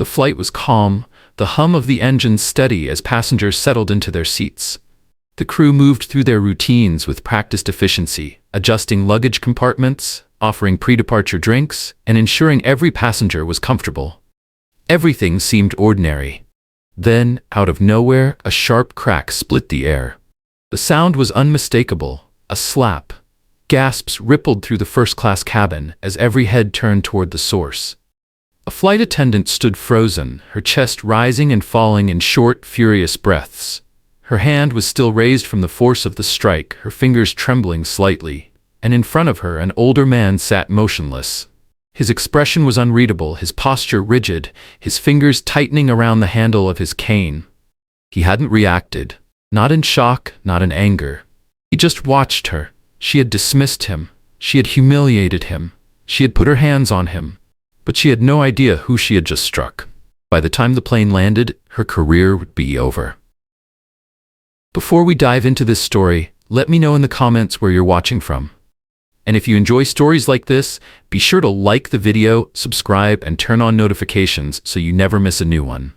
The flight was calm, the hum of the engines steady as passengers settled into their seats. The crew moved through their routines with practiced efficiency, adjusting luggage compartments, offering pre-departure drinks, and ensuring every passenger was comfortable. Everything seemed ordinary. Then, out of nowhere, a sharp crack split the air. The sound was unmistakable, a slap. Gasps rippled through the first-class cabin as every head turned toward the source. A flight attendant stood frozen, her chest rising and falling in short, furious breaths. Her hand was still raised from the force of the strike, her fingers trembling slightly, and in front of her an older man sat motionless. His expression was unreadable, his posture rigid, his fingers tightening around the handle of his cane. He hadn't reacted, not in shock, not in anger. He just watched her. She had dismissed him. She had humiliated him. She had put her hands on him. But she had no idea who she had just struck. By the time the plane landed, her career would be over. Before we dive into this story, let me know in the comments where you're watching from. And if you enjoy stories like this, be sure to like the video, subscribe, and turn on notifications so you never miss a new one.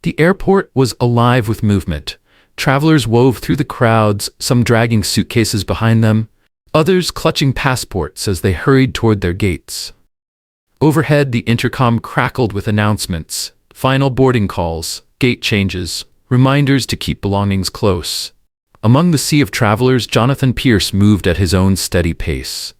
The airport was alive with movement. Travelers wove through the crowds, some dragging suitcases behind them, others clutching passports as they hurried toward their gates. Overhead, the intercom crackled with announcements, final boarding calls, gate changes, reminders to keep belongings close. Among the sea of travelers, Jonathan Pierce moved at his own steady pace.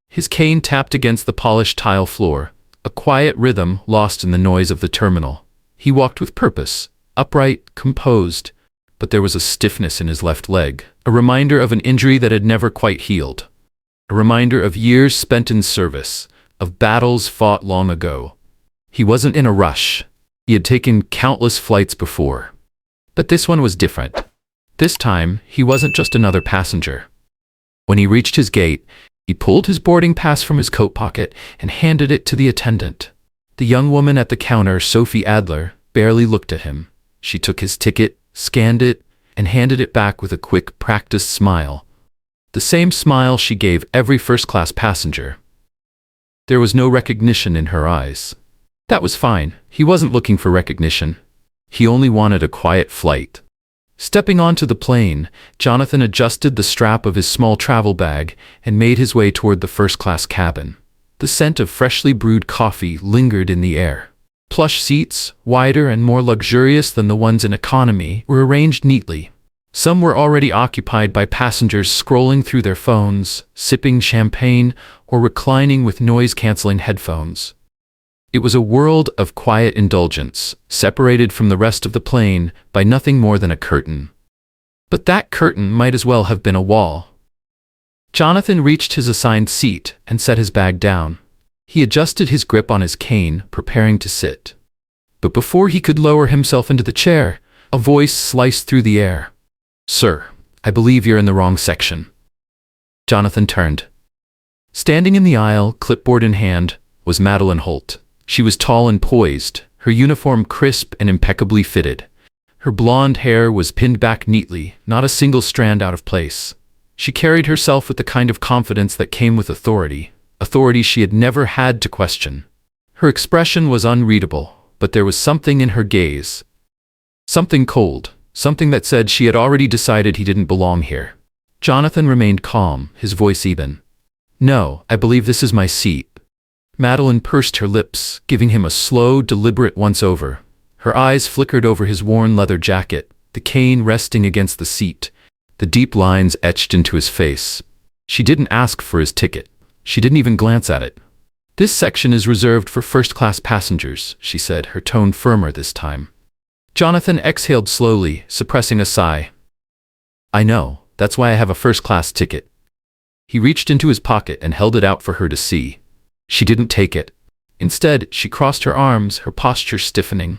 His cane tapped against the polished tile floor, a quiet rhythm lost in the noise of the terminal. He walked with purpose, upright, composed, but there was a stiffness in his left leg, a reminder of an injury that had never quite healed, a reminder of years spent in service, of battles fought long ago. He wasn't in a rush. He had taken countless flights before. But this one was different. This time, he wasn't just another passenger. When he reached his gate, he pulled his boarding pass from his coat pocket and handed it to the attendant. The young woman at the counter, Sophie Adler, barely looked at him. She took his ticket, scanned it, and handed it back with a quick, practiced smile. The same smile she gave every first-class passenger. There was no recognition in her eyes. That was fine. He wasn't looking for recognition. He only wanted a quiet flight. Stepping onto the plane, Jonathan adjusted the strap of his small travel bag and made his way toward the first-class cabin. The scent of freshly brewed coffee lingered in the air. Plush seats, wider and more luxurious than the ones in economy, were arranged neatly. Some were already occupied by passengers scrolling through their phones, sipping champagne, or reclining with noise-canceling headphones. It was a world of quiet indulgence, separated from the rest of the plane by nothing more than a curtain. But that curtain might as well have been a wall. Jonathan reached his assigned seat and set his bag down. He adjusted his grip on his cane, preparing to sit. But before he could lower himself into the chair, a voice sliced through the air. "Sir, I believe you're in the wrong section." Jonathan turned. Standing in the aisle, clipboard in hand, was Madeline Holt. She was tall and poised, her uniform crisp and impeccably fitted. Her blonde hair was pinned back neatly, not a single strand out of place. She carried herself with the kind of confidence that came with authority, authority she had never had to question. Her expression was unreadable, but there was something in her gaze. Something cold, something that said she had already decided he didn't belong here. Jonathan remained calm, his voice even. "No, I believe this is my seat." Madeline pursed her lips, giving him a slow, deliberate once-over. Her eyes flickered over his worn leather jacket, the cane resting against the seat, the deep lines etched into his face. She didn't ask for his ticket. She didn't even glance at it. "This section is reserved for first-class passengers," she said, her tone firmer this time. Jonathan exhaled slowly, suppressing a sigh. "I know. That's why I have a first-class ticket." He reached into his pocket and held it out for her to see. She didn't take it. Instead, she crossed her arms, her posture stiffening.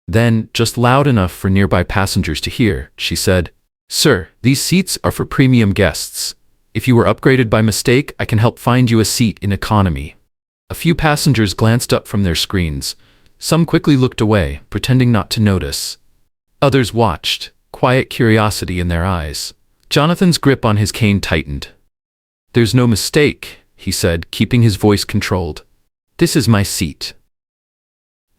Then, just loud enough for nearby passengers to hear, she said, "Sir, these seats are for premium guests. If you were upgraded by mistake, I can help find you a seat in economy." A few passengers glanced up from their screens. Some quickly looked away, pretending not to notice. Others watched, quiet curiosity in their eyes. Jonathan's grip on his cane tightened. "There's no mistake," he said, keeping his voice controlled. "This is my seat."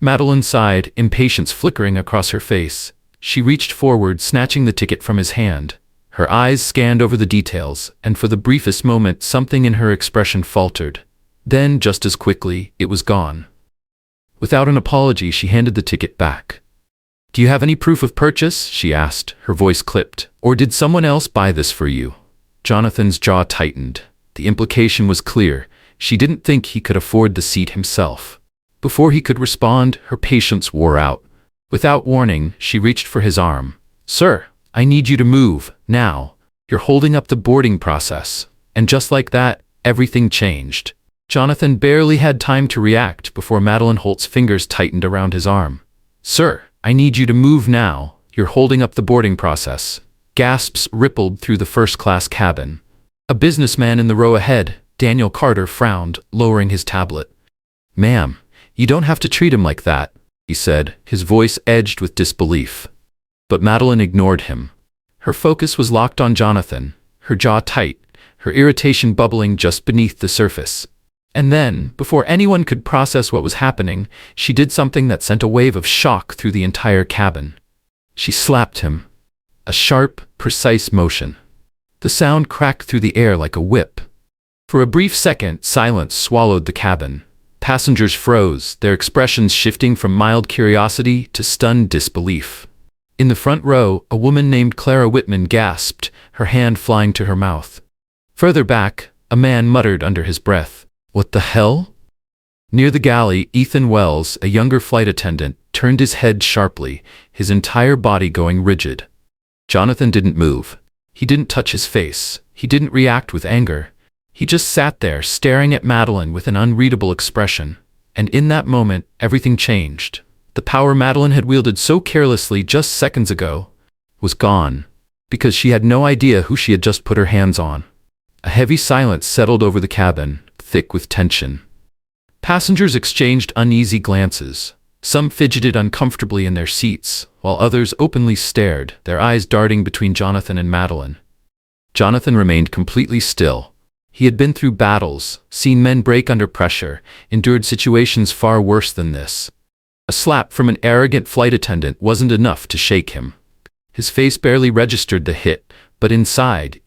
Madeline sighed, impatience flickering across her face. She reached forward, snatching the ticket from his hand. Her eyes scanned over the details, and for the briefest moment something in her expression faltered. Then, just as quickly, it was gone. Without an apology, she handed the ticket back. "Do you have any proof of purchase?" she asked, her voice clipped. "Or did someone else buy this for you?" Jonathan's jaw tightened. The implication was clear. She didn't think he could afford the seat himself. Before he could respond, her patience wore out. Without warning, she reached for his arm. "Sir, I need you to move, now. You're holding up the boarding process." And just like that, everything changed. Jonathan barely had time to react before Madeline Holt's fingers tightened around his arm. "Sir, I need you to move now. You're holding up the boarding process." Gasps rippled through the first-class cabin. A businessman in the row ahead, Daniel Carter, frowned, lowering his tablet. "Ma'am, you don't have to treat him like that," he said, his voice edged with disbelief. But Madeline ignored him. Her focus was locked on Jonathan, her jaw tight, her irritation bubbling just beneath the surface. And then, before anyone could process what was happening, she did something that sent a wave of shock through the entire cabin. She slapped him. A sharp, precise motion. The sound cracked through the air like a whip. For a brief second, silence swallowed the cabin. Passengers froze, their expressions shifting from mild curiosity to stunned disbelief. In the front row, a woman named Clara Whitman gasped, her hand flying to her mouth. Further back, a man muttered under his breath, "What the hell?" Near the galley, Ethan Wells, a younger flight attendant, turned his head sharply, his entire body going rigid. Jonathan didn't move. He didn't touch his face. He didn't react with anger. He just sat there, staring at Madeline with an unreadable expression. And in that moment, everything changed. The power Madeline had wielded so carelessly just seconds ago was gone, because she had no idea who she had just put her hands on. A heavy silence settled over the cabin, thick with tension. Passengers exchanged uneasy glances. Some fidgeted uncomfortably in their seats, while others openly stared, their eyes darting between Jonathan and Madeline. Jonathan remained completely still. He had been through battles, seen men break under pressure, endured situations far worse than this. A slap from an arrogant flight attendant wasn't enough to shake him. His face barely registered the hit, but inside,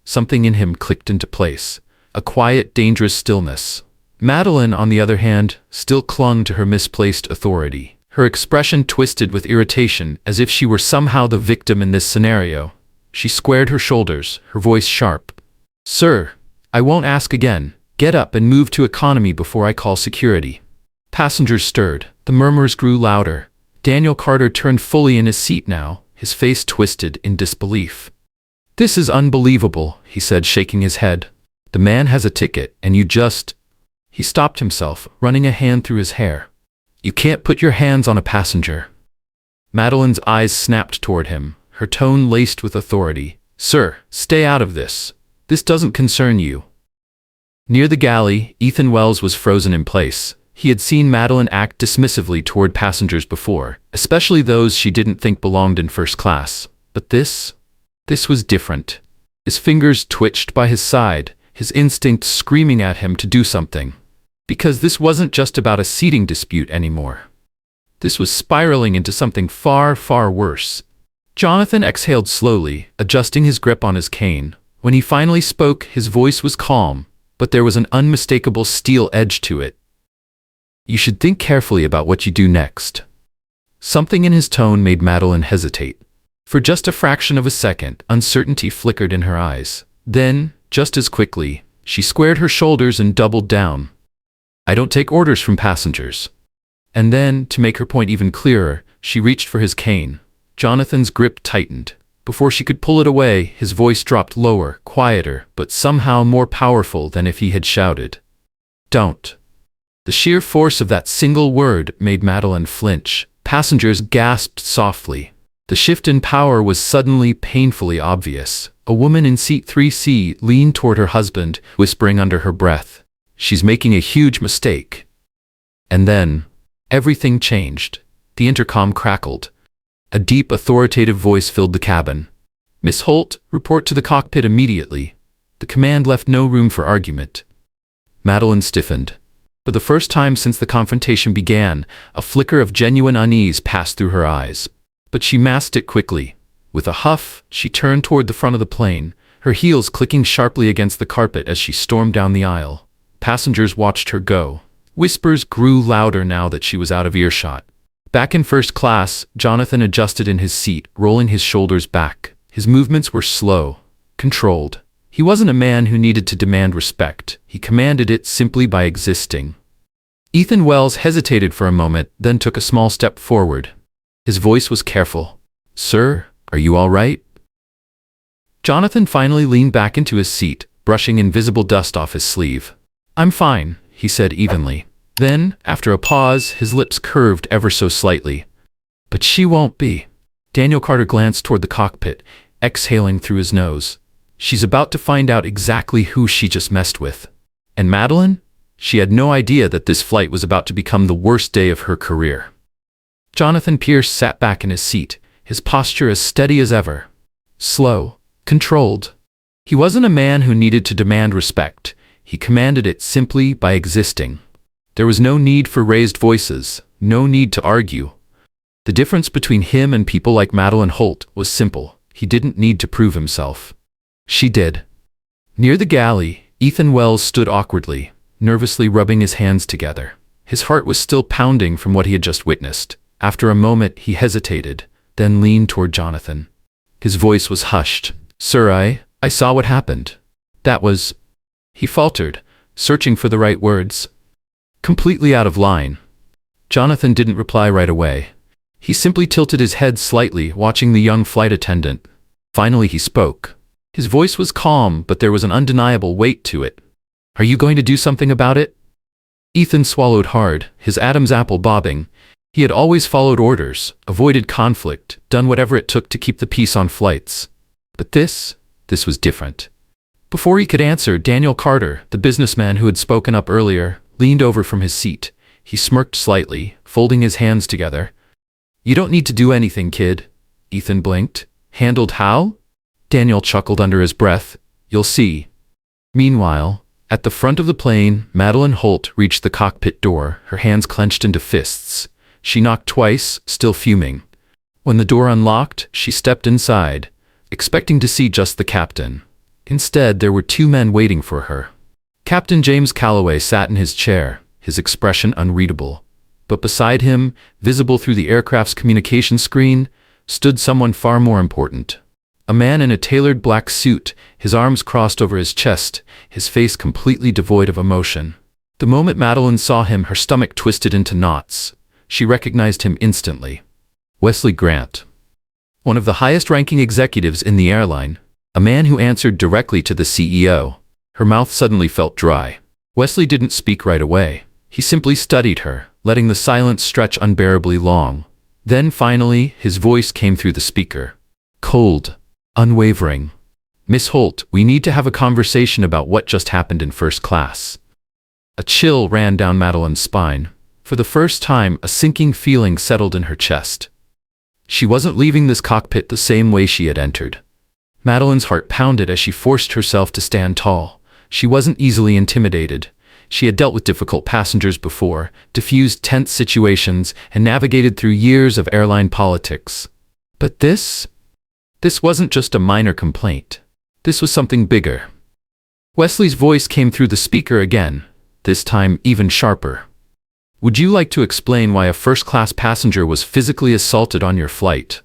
something in him clicked into place. A quiet, dangerous stillness. Madeline, on the other hand, still clung to her misplaced authority. Her expression twisted with irritation, as if she were somehow the victim in this scenario. She squared her shoulders, her voice sharp. "Sir, I won't ask again. Get up and move to economy before I call security." Passengers stirred. The murmurs grew louder. Daniel Carter turned fully in his seat now, his face twisted in disbelief. "This is unbelievable," he said, shaking his head. "The man has a ticket, and you just—" He stopped himself, running a hand through his hair. "You can't put your hands on a passenger." Madeline's eyes snapped toward him, her tone laced with authority. "Sir, stay out of this. This doesn't concern you." Near the galley, Ethan Wells was frozen in place. He had seen Madeline act dismissively toward passengers before, especially those she didn't think belonged in first class. But this was different. His fingers twitched by his side, his instinct screaming at him to do something. Because this wasn't just about a seating dispute anymore. This was spiraling into something far, far worse. Jonathan exhaled slowly, adjusting his grip on his cane. When he finally spoke, his voice was calm, but there was an unmistakable steel edge to it. "You should think carefully about what you do next." Something in his tone made Madeline hesitate. For just a fraction of a second, uncertainty flickered in her eyes. Then, just as quickly, she squared her shoulders and doubled down. "I don't take orders from passengers." And then, to make her point even clearer, she reached for his cane. Jonathan's grip tightened. Before she could pull it away, his voice dropped lower, quieter, but somehow more powerful than if he had shouted. "Don't." The sheer force of that single word made Madeline flinch. Passengers gasped softly. The shift in power was suddenly painfully obvious. A woman in seat 3C leaned toward her husband, whispering under her breath, "She's making a huge mistake." And then, everything changed. The intercom crackled. A deep, authoritative voice filled the cabin. "Miss Holt, report to the cockpit immediately." The command left no room for argument. Madeline stiffened. For the first time since the confrontation began, a flicker of genuine unease passed through her eyes. But she masked it quickly. With a huff, she turned toward the front of the plane, her heels clicking sharply against the carpet as she stormed down the aisle. Passengers watched her go. Whispers grew louder now that she was out of earshot. Back in first class, Jonathan adjusted in his seat, rolling his shoulders back. His movements were slow, controlled. He wasn't a man who needed to demand respect. He commanded it simply by existing. Ethan Wells hesitated for a moment, then took a small step forward. His voice was careful. "Sir, are you all right?" Jonathan finally leaned back into his seat, brushing invisible dust off his sleeve. "I'm fine," he said evenly. Then, after a pause, his lips curved ever so slightly. "But she won't be." Daniel Carter glanced toward the cockpit, exhaling through his nose. "She's about to find out exactly who she just messed with." And Madeline? She had no idea that this flight was about to become the worst day of her career. Jonathan Pierce sat back in his seat, his posture as steady as ever. Slow, controlled. He wasn't a man who needed to demand respect. He commanded it simply by existing. There was no need for raised voices, no need to argue. The difference between him and people like Madeline Holt was simple. He didn't need to prove himself. She did. Near the galley, Ethan Wells stood awkwardly, nervously rubbing his hands together. His heart was still pounding from what he had just witnessed. After a moment, he hesitated, then leaned toward Jonathan. His voice was hushed. "Sir, I saw what happened. That was—" He faltered, searching for the right words. Completely out of line. Jonathan didn't reply right away. He simply tilted his head slightly, watching the young flight attendant. Finally he spoke. His voice was calm, but there was an undeniable weight to it. "Are you going to do something about it?" Ethan swallowed hard, his Adam's apple bobbing. He had always followed orders, avoided conflict, done whatever it took to keep the peace on flights. But this was different. Before he could answer, Daniel Carter, the businessman who had spoken up earlier, leaned over from his seat. He smirked slightly, folding his hands together. "You don't need to do anything, kid." Ethan blinked. "Handled how?" Daniel chuckled under his breath. "You'll see." Meanwhile, at the front of the plane, Madeline Holt reached the cockpit door, her hands clenched into fists. She knocked twice, still fuming. When the door unlocked, she stepped inside, expecting to see just the captain. Instead, there were two men waiting for her. Captain James Calloway sat in his chair, his expression unreadable. But beside him, visible through the aircraft's communication screen, stood someone far more important. A man in a tailored black suit, his arms crossed over his chest, his face completely devoid of emotion. The moment Madeline saw him, her stomach twisted into knots. She recognized him instantly. Wesley Grant. One of the highest-ranking executives in the airline, a man who answered directly to the CEO. Her mouth suddenly felt dry. Wesley didn't speak right away. He simply studied her, letting the silence stretch unbearably long. Then finally, his voice came through the speaker. Cold, unwavering. "Miss Holt, we need to have a conversation about what just happened in first class." A chill ran down Madeline's spine. For the first time, a sinking feeling settled in her chest. She wasn't leaving this cockpit the same way she had entered. Madeline's heart pounded as she forced herself to stand tall. She wasn't easily intimidated. She had dealt with difficult passengers before, diffused tense situations, and navigated through years of airline politics. But this wasn't just a minor complaint. This was something bigger. Wesley's voice came through the speaker again, this time even sharper. "Would you like to explain why a first-class passenger was physically assaulted on your flight?"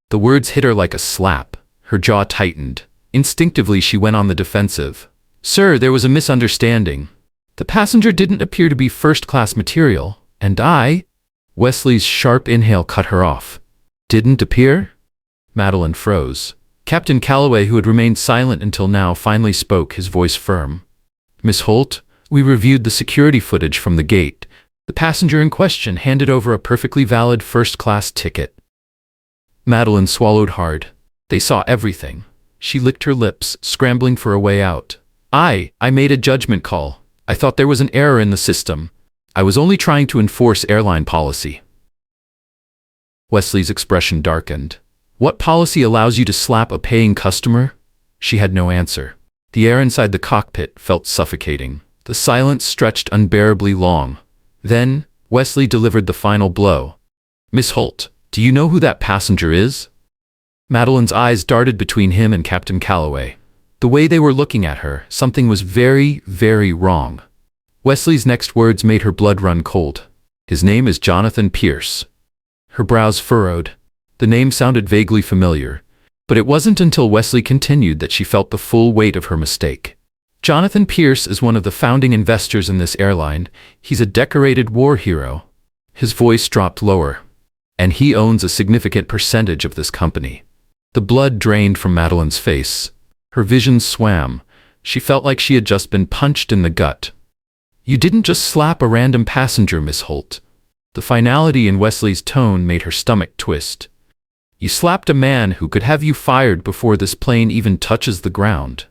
The words hit her like a slap. Her jaw tightened. Instinctively, she went on the defensive. "Sir, there was a misunderstanding. The passenger didn't appear to be first-class material, and I—" Wesley's sharp inhale cut her off. "Didn't appear?" Madeline froze. Captain Calloway, who had remained silent until now, finally spoke, his voice firm. "Miss Holt, we reviewed the security footage from the gate. The passenger in question handed over a perfectly valid first-class ticket." Madeline swallowed hard. They saw everything. She licked her lips, scrambling for a way out. I made a judgment call. I thought there was an error in the system. I was only trying to enforce airline policy." Wesley's expression darkened. "What policy allows you to slap a paying customer?" She had no answer. The air inside the cockpit felt suffocating. The silence stretched unbearably long. Then, Wesley delivered the final blow. "Miss Holt, do you know who that passenger is?" Madeline's eyes darted between him and Captain Calloway. The way they were looking at her, something was very, very wrong. Wesley's next words made her blood run cold. "His name is Jonathan Pierce." Her brows furrowed. The name sounded vaguely familiar, but it wasn't until Wesley continued that she felt the full weight of her mistake. "Jonathan Pierce is one of the founding investors in this airline. He's a decorated war hero." His voice dropped lower. "And he owns a significant percentage of this company." The blood drained from Madeline's face. Her vision swam. She felt like she had just been punched in the gut. "You didn't just slap a random passenger, Miss Holt." The finality in Wesley's tone made her stomach twist. "You slapped a man who could have you fired before this plane even touches the ground."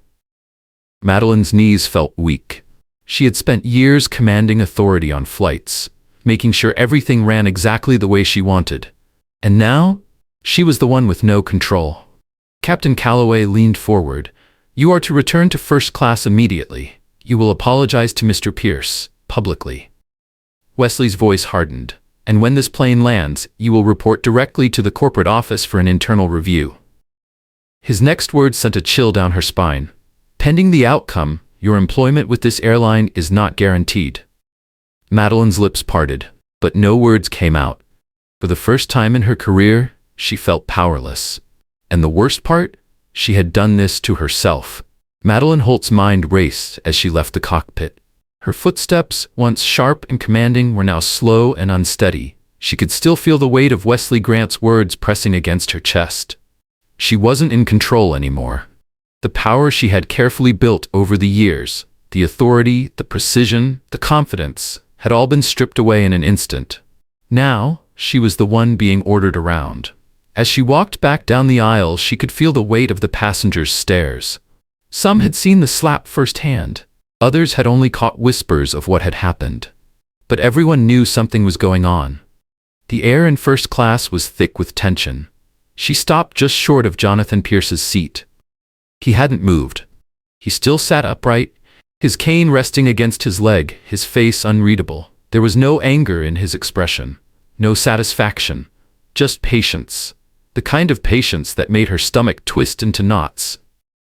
Madeline's knees felt weak. She had spent years commanding authority on flights, making sure everything ran exactly the way she wanted. And now, she was the one with no control. Captain Calloway leaned forward. "You are to return to first class immediately. You will apologize to Mr. Pierce, publicly." Wesley's voice hardened. "And when this plane lands, you will report directly to the corporate office for an internal review." His next words sent a chill down her spine. "Pending the outcome, your employment with this airline is not guaranteed." Madeline's lips parted, but no words came out. For the first time in her career, she felt powerless. And the worst part? She had done this to herself. Madeline Holt's mind raced as she left the cockpit. Her footsteps, once sharp and commanding, were now slow and unsteady. She could still feel the weight of Wesley Grant's words pressing against her chest. She wasn't in control anymore. The power she had carefully built over the years, the authority, the precision, the confidence, had all been stripped away in an instant. Now, she was the one being ordered around. As she walked back down the aisle, she could feel the weight of the passengers' stares. Some had seen the slap firsthand. Others had only caught whispers of what had happened. But everyone knew something was going on. The air in first class was thick with tension. She stopped just short of Jonathan Pierce's seat. He hadn't moved. He still sat upright, his cane resting against his leg, his face unreadable. There was no anger in his expression, no satisfaction, just patience. The kind of patience that made her stomach twist into knots.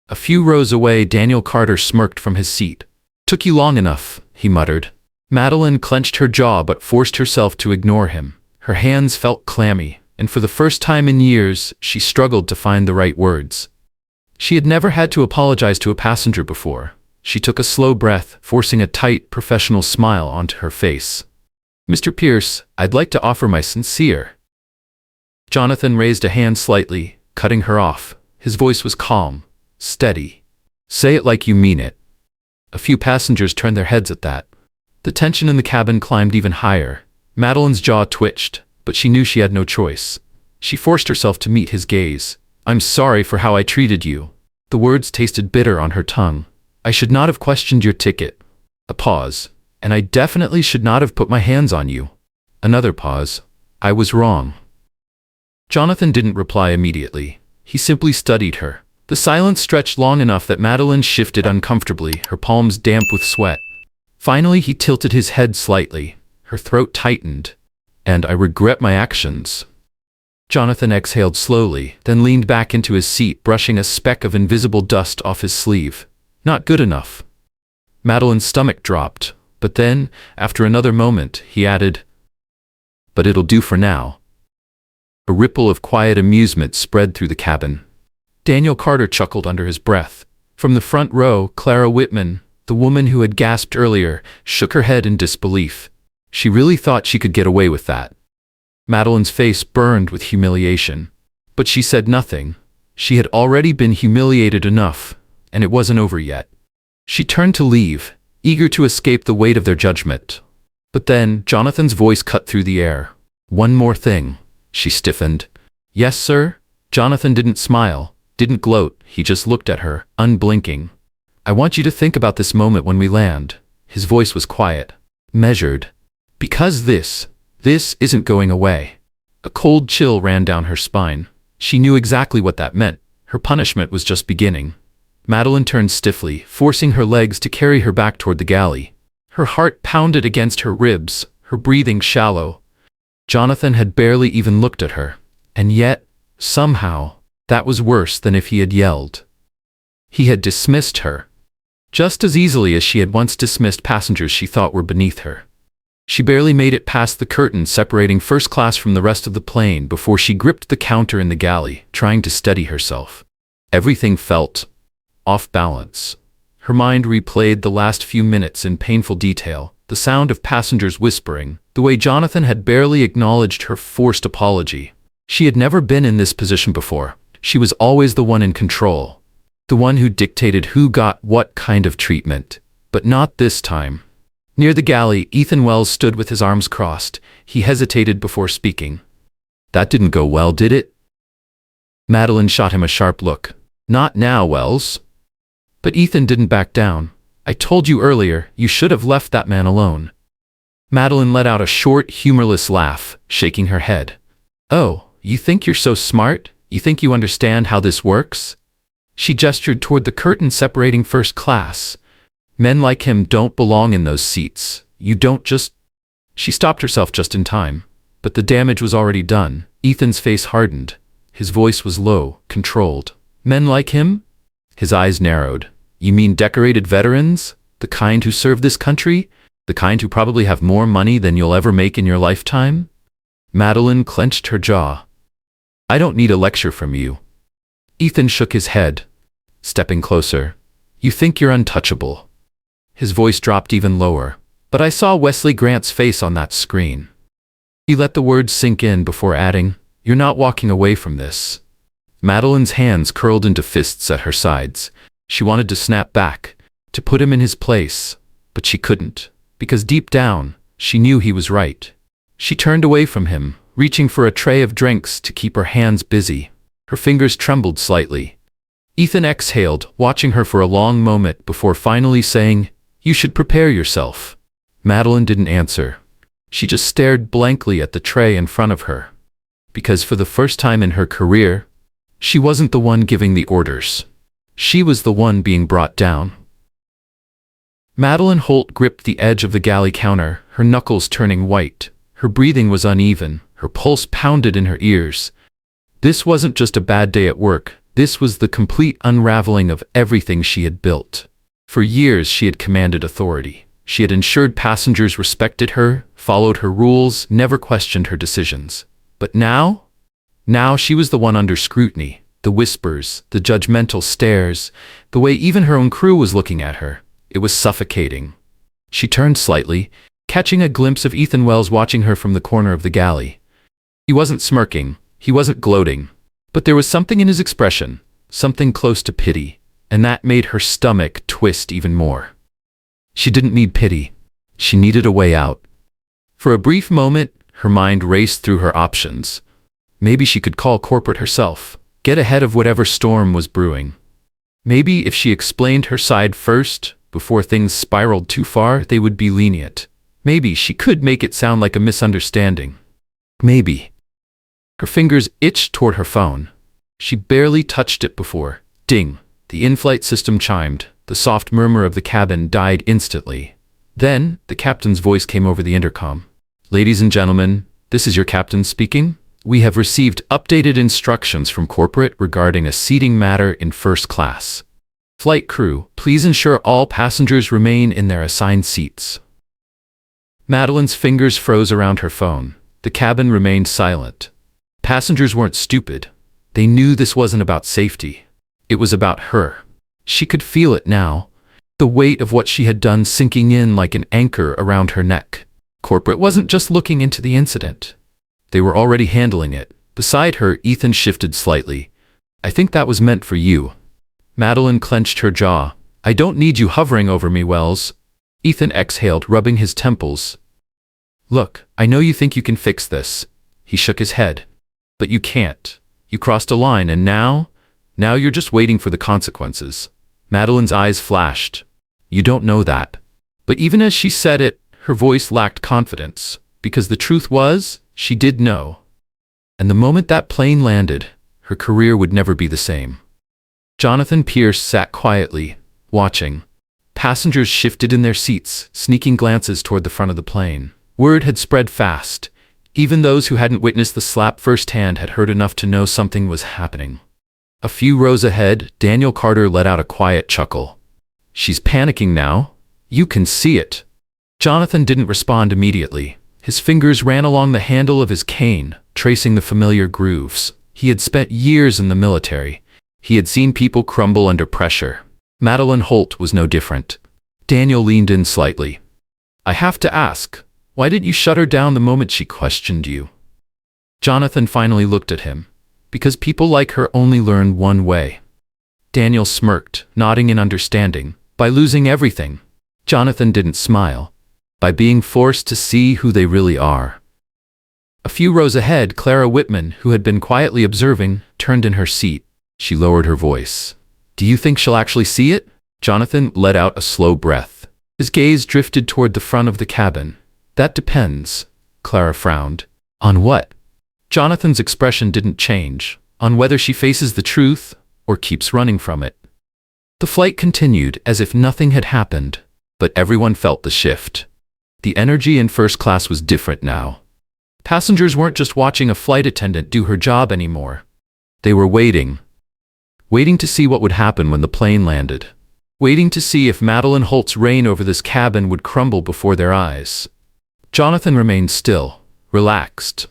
A few rows away, Daniel Carter smirked from his seat. "Took you long enough," he muttered. Madeline clenched her jaw but forced herself to ignore him. Her hands felt clammy, and for the first time in years, she struggled to find the right words. She had never had to apologize to a passenger before. She took a slow breath, forcing a tight, professional smile onto her face. "Mr. Pierce, I'd like to offer my sincere—" Jonathan raised a hand slightly, cutting her off. His voice was calm, steady. "Say it like you mean it." A few passengers turned their heads at that. The tension in the cabin climbed even higher. Madeline's jaw twitched, but she knew she had no choice. She forced herself to meet his gaze. "I'm sorry for how I treated you." The words tasted bitter on her tongue. "I should not have questioned your ticket." A pause. "And I definitely should not have put my hands on you." Another pause. "I was wrong." Jonathan didn't reply immediately. He simply studied her. The silence stretched long enough that Madeline shifted uncomfortably, her palms damp with sweat. Finally, he tilted his head slightly. Her throat tightened. "And I regret my actions." Jonathan exhaled slowly, then leaned back into his seat, brushing a speck of invisible dust off his sleeve. "Not good enough." Madeline's stomach dropped, but then, after another moment, he added, "But it'll do for now." A ripple of quiet amusement spread through the cabin. Daniel Carter chuckled under his breath. From the front row, Clara Whitman, the woman who had gasped earlier, shook her head in disbelief. She really thought she could get away with that. Madeline's face burned with humiliation. But she said nothing. She had already been humiliated enough, and it wasn't over yet. She turned to leave, eager to escape the weight of their judgment. But then, Jonathan's voice cut through the air. "One more thing." She stiffened. "Yes, sir?" Jonathan didn't smile, didn't gloat, he just looked at her, unblinking. "I want you to think about this moment when we land." His voice was quiet, measured. "Because this isn't going away." A cold chill ran down her spine. She knew exactly what that meant. Her punishment was just beginning. Madeline turned stiffly, forcing her legs to carry her back toward the galley. Her heart pounded against her ribs, her breathing shallow. Jonathan had barely even looked at her, and yet, somehow, that was worse than if he had yelled. He had dismissed her, just as easily as she had once dismissed passengers she thought were beneath her. She barely made it past the curtain separating first class from the rest of the plane before she gripped the counter in the galley, trying to steady herself. Everything felt off balance. Her mind replayed the last few minutes in painful detail, the sound of passengers whispering, the way Jonathan had barely acknowledged her forced apology. She had never been in this position before. She was always the one in control, the one who dictated who got what kind of treatment. But not this time. Near the galley, Ethan Wells stood with his arms crossed. He hesitated before speaking. "That didn't go well, did it?" Madeline shot him a sharp look. "Not now, Wells." But Ethan didn't back down. "I told you earlier, you should have left that man alone." Madeline let out a short, humorless laugh, shaking her head. "Oh, you think you're so smart? You think you understand how this works?" She gestured toward the curtain separating first class. "Men like him don't belong in those seats. You don't just—" She stopped herself just in time. But the damage was already done. Ethan's face hardened. His voice was low, controlled. "Men like him?" His eyes narrowed. "You mean decorated veterans? The kind who serve this country? The kind who probably have more money than you'll ever make in your lifetime?" Madeline clenched her jaw. "I don't need a lecture from you." Ethan shook his head, stepping closer. "You think you're untouchable." His voice dropped even lower. "But I saw Wesley Grant's face on that screen." He let the words sink in before adding, "You're not walking away from this." Madeline's hands curled into fists at her sides. She wanted to snap back, to put him in his place, but she couldn't, because deep down, she knew he was right. She turned away from him, reaching for a tray of drinks to keep her hands busy. Her fingers trembled slightly. Ethan exhaled, watching her for a long moment before finally saying, "You should prepare yourself." Madeline didn't answer. She just stared blankly at the tray in front of her. Because for the first time in her career, she wasn't the one giving the orders. She was the one being brought down. Madeline Holt gripped the edge of the galley counter, her knuckles turning white. Her breathing was uneven, her pulse pounded in her ears. This wasn't just a bad day at work. This was the complete unraveling of everything she had built. For years she had commanded authority. She had ensured passengers respected her, followed her rules, never questioned her decisions. But now she was the one under scrutiny. The whispers, the judgmental stares, the way even her own crew was looking at her. It was suffocating. She turned slightly, catching a glimpse of Ethan Wells watching her from the corner of the galley. He wasn't smirking, he wasn't gloating, but there was something in his expression, something close to pity, and that made her stomach twist even more. She didn't need pity. She needed a way out. For a brief moment, her mind raced through her options. Maybe she could call corporate herself, get ahead of whatever storm was brewing. Maybe if she explained her side first, before things spiraled too far, they would be lenient. Maybe she could make it sound like a misunderstanding. Maybe. Her fingers itched toward her phone. She barely touched it before. Ding! The in-flight system chimed. The soft murmur of the cabin died instantly. Then, the captain's voice came over the intercom. "Ladies and gentlemen, this is your captain speaking. We have received updated instructions from corporate regarding a seating matter in first class. Flight crew, please ensure all passengers remain in their assigned seats." Madeline's fingers froze around her phone. The cabin remained silent. Passengers weren't stupid. They knew this wasn't about safety. It was about her. She could feel it now, the weight of what she had done sinking in like an anchor around her neck. Corporate wasn't just looking into the incident. They were already handling it. Beside her, Ethan shifted slightly. "I think that was meant for you." Madeline clenched her jaw. "I don't need you hovering over me, Wells." Ethan exhaled, rubbing his temples. "Look, I know you think you can fix this." He shook his head. "But you can't. You crossed a line, and now you're just waiting for the consequences." Madeline's eyes flashed. "You don't know that." But even as she said it, her voice lacked confidence, because the truth was, she did know. And the moment that plane landed, her career would never be the same. Jonathan Pierce sat quietly, watching. Passengers shifted in their seats, sneaking glances toward the front of the plane. Word had spread fast. Even those who hadn't witnessed the slap firsthand had heard enough to know something was happening. A few rows ahead, Daniel Carter let out a quiet chuckle. "She's panicking now. You can see it." Jonathan didn't respond immediately. His fingers ran along the handle of his cane, tracing the familiar grooves. He had spent years in the military. He had seen people crumble under pressure. Madeline Holt was no different. Daniel leaned in slightly. "I have to ask, why did you shut her down the moment she questioned you?" Jonathan finally looked at him. "Because people like her only learn one way." Daniel smirked, nodding in understanding. "By losing everything." Jonathan didn't smile. "By being forced to see who they really are." A few rows ahead, Clara Whitman, who had been quietly observing, turned in her seat. She lowered her voice. "Do you think she'll actually see it?" Jonathan let out a slow breath. His gaze drifted toward the front of the cabin. "That depends," Clara frowned. "On what?" Jonathan's expression didn't change. "On whether she faces the truth or keeps running from it." The flight continued as if nothing had happened, but everyone felt the shift. The energy in first class was different now. Passengers weren't just watching a flight attendant do her job anymore. They were waiting. Waiting to see what would happen when the plane landed. Waiting to see if Madeline Holt's reign over this cabin would crumble before their eyes. Jonathan remained still, relaxed.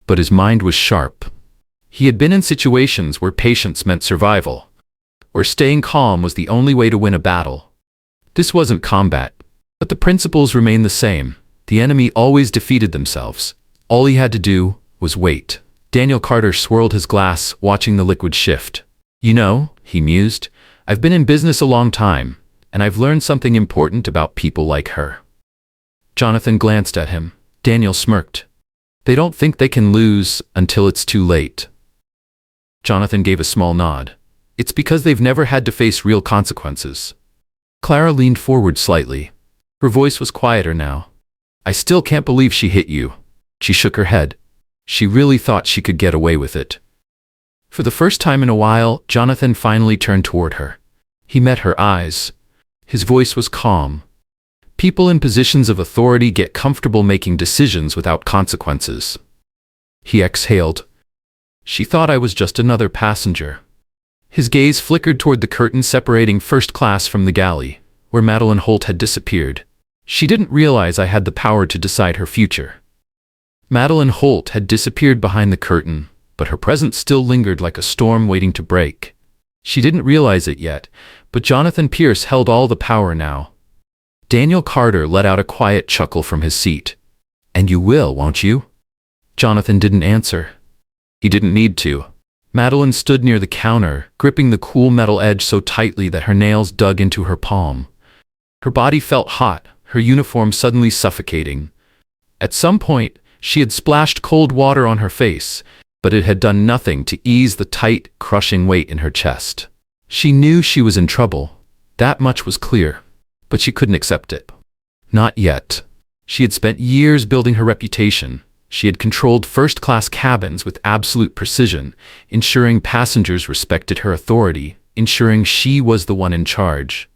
But his mind was sharp. He had been in situations where patience meant survival, where staying calm was the only way to win a battle. This wasn't combat, but the principles remained the same. The enemy always defeated themselves. All he had to do was wait. Daniel Carter swirled his glass, watching the liquid shift. "You know," he mused, "I've been in business a long time, and I've learned something important about people like her." Jonathan glanced at him. Daniel smirked. "They don't think they can lose until it's too late." Jonathan gave a small nod. "It's because they've never had to face real consequences." Clara leaned forward slightly. Her voice was quieter now. "I still can't believe she hit you." She shook her head. She really thought she could get away with it. For the first time in a while, Jonathan finally turned toward her. He met her eyes. His voice was calm. People in positions of authority get comfortable making decisions without consequences. He exhaled. "She thought I was just another passenger." His gaze flickered toward the curtain separating first class from the galley, where Madeline Holt had disappeared. "She didn't realize I had the power to decide her future." Madeline Holt had disappeared behind the curtain, but her presence still lingered like a storm waiting to break. She didn't realize it yet, but Jonathan Pierce held all the power now. Daniel Carter let out a quiet chuckle from his seat. "And you will, won't you?" Jonathan didn't answer. He didn't need to. Madeline stood near the counter, gripping the cool metal edge so tightly that her nails dug into her palm. Her body felt hot, her uniform suddenly suffocating. At some point, she had splashed cold water on her face, but it had done nothing to ease the tight, crushing weight in her chest. She knew she was in trouble. That much was clear. But she couldn't accept it. Not yet. She had spent years building her reputation. She had controlled first-class cabins with absolute precision, ensuring passengers respected her authority, ensuring she was the one in charge.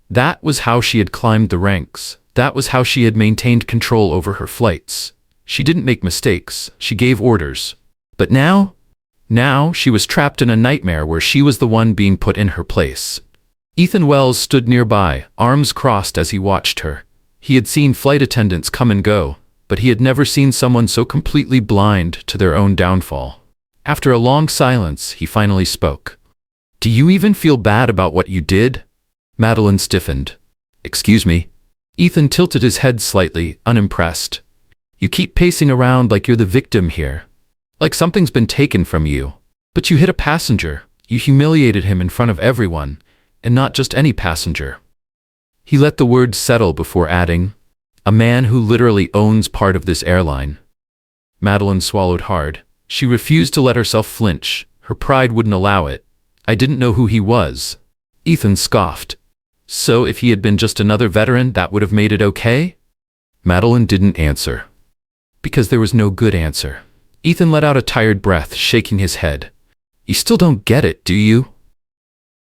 That was how she had climbed the ranks. That was how she had maintained control over her flights. She didn't make mistakes. She gave orders. But now she was trapped in a nightmare where she was the one being put in her place. Ethan Wells stood nearby, arms crossed as he watched her. He had seen flight attendants come and go, but he had never seen someone so completely blind to their own downfall. After a long silence, he finally spoke. "Do you even feel bad about what you did?" Madeline stiffened. "Excuse me?" Ethan tilted his head slightly, unimpressed. "You keep pacing around like you're the victim here. Like something's been taken from you. But you hit a passenger. You humiliated him in front of everyone, and not just any passenger." He let the words settle before adding, "A man who literally owns part of this airline." Madeline swallowed hard. She refused to let herself flinch. Her pride wouldn't allow it. "I didn't know who he was." Ethan scoffed. "So if he had been just another veteran, that would have made it okay?" Madeline didn't answer. Because there was no good answer. Ethan let out a tired breath, shaking his head. "You still don't get it, do you?"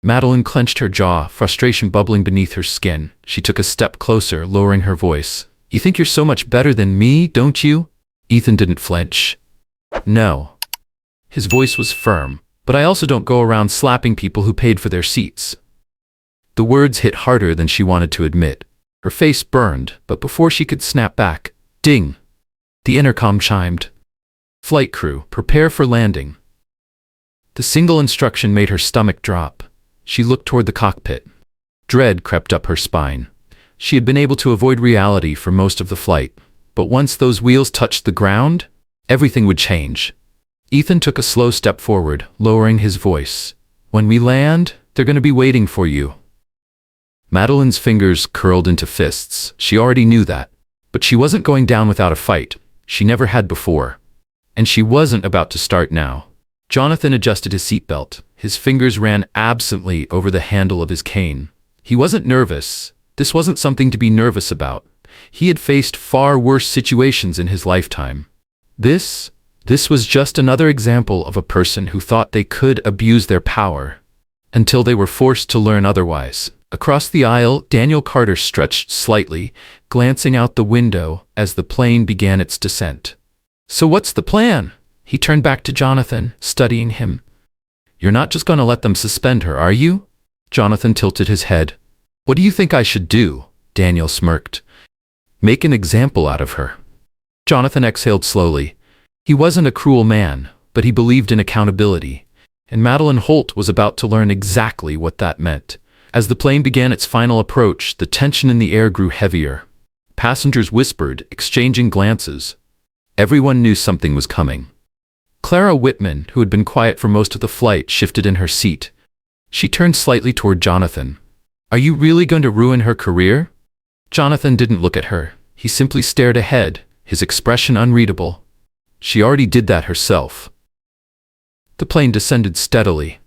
Madeline clenched her jaw, frustration bubbling beneath her skin. She took a step closer, lowering her voice. You think you're so much better than me, don't you? Ethan didn't flinch. No. His voice was firm. But I also don't go around slapping people who paid for their seats. The words hit harder than she wanted to admit. Her face burned, but before she could snap back, ding! The intercom chimed. Flight crew, prepare for landing. The single instruction made her stomach drop. She looked toward the cockpit. Dread crept up her spine. She had been able to avoid reality for most of the flight, but once those wheels touched the ground, everything would change. Ethan took a slow step forward, lowering his voice. When we land, they're going to be waiting for you. Madeline's fingers curled into fists. She already knew that. But she wasn't going down without a fight. She never had before. And she wasn't about to start now. Jonathan adjusted his seatbelt. His fingers ran absently over the handle of his cane. He wasn't nervous. This wasn't something to be nervous about. He had faced far worse situations in his lifetime. This was just another example of a person who thought they could abuse their power until they were forced to learn otherwise. Across the aisle, Daniel Carter stretched slightly, glancing out the window as the plane began its descent. So what's the plan? He turned back to Jonathan, studying him. You're not just going to let them suspend her, are you? Jonathan tilted his head. What do you think I should do? Daniel smirked. Make an example out of her. Jonathan exhaled slowly. He wasn't a cruel man, but he believed in accountability, and Madeline Holt was about to learn exactly what that meant. As the plane began its final approach, the tension in the air grew heavier. Passengers whispered, exchanging glances. Everyone knew something was coming. Clara Whitman, who had been quiet for most of the flight, shifted in her seat. She turned slightly toward Jonathan. Are you really going to ruin her career? Jonathan didn't look at her. He simply stared ahead, his expression unreadable. She already did that herself. The plane descended steadily.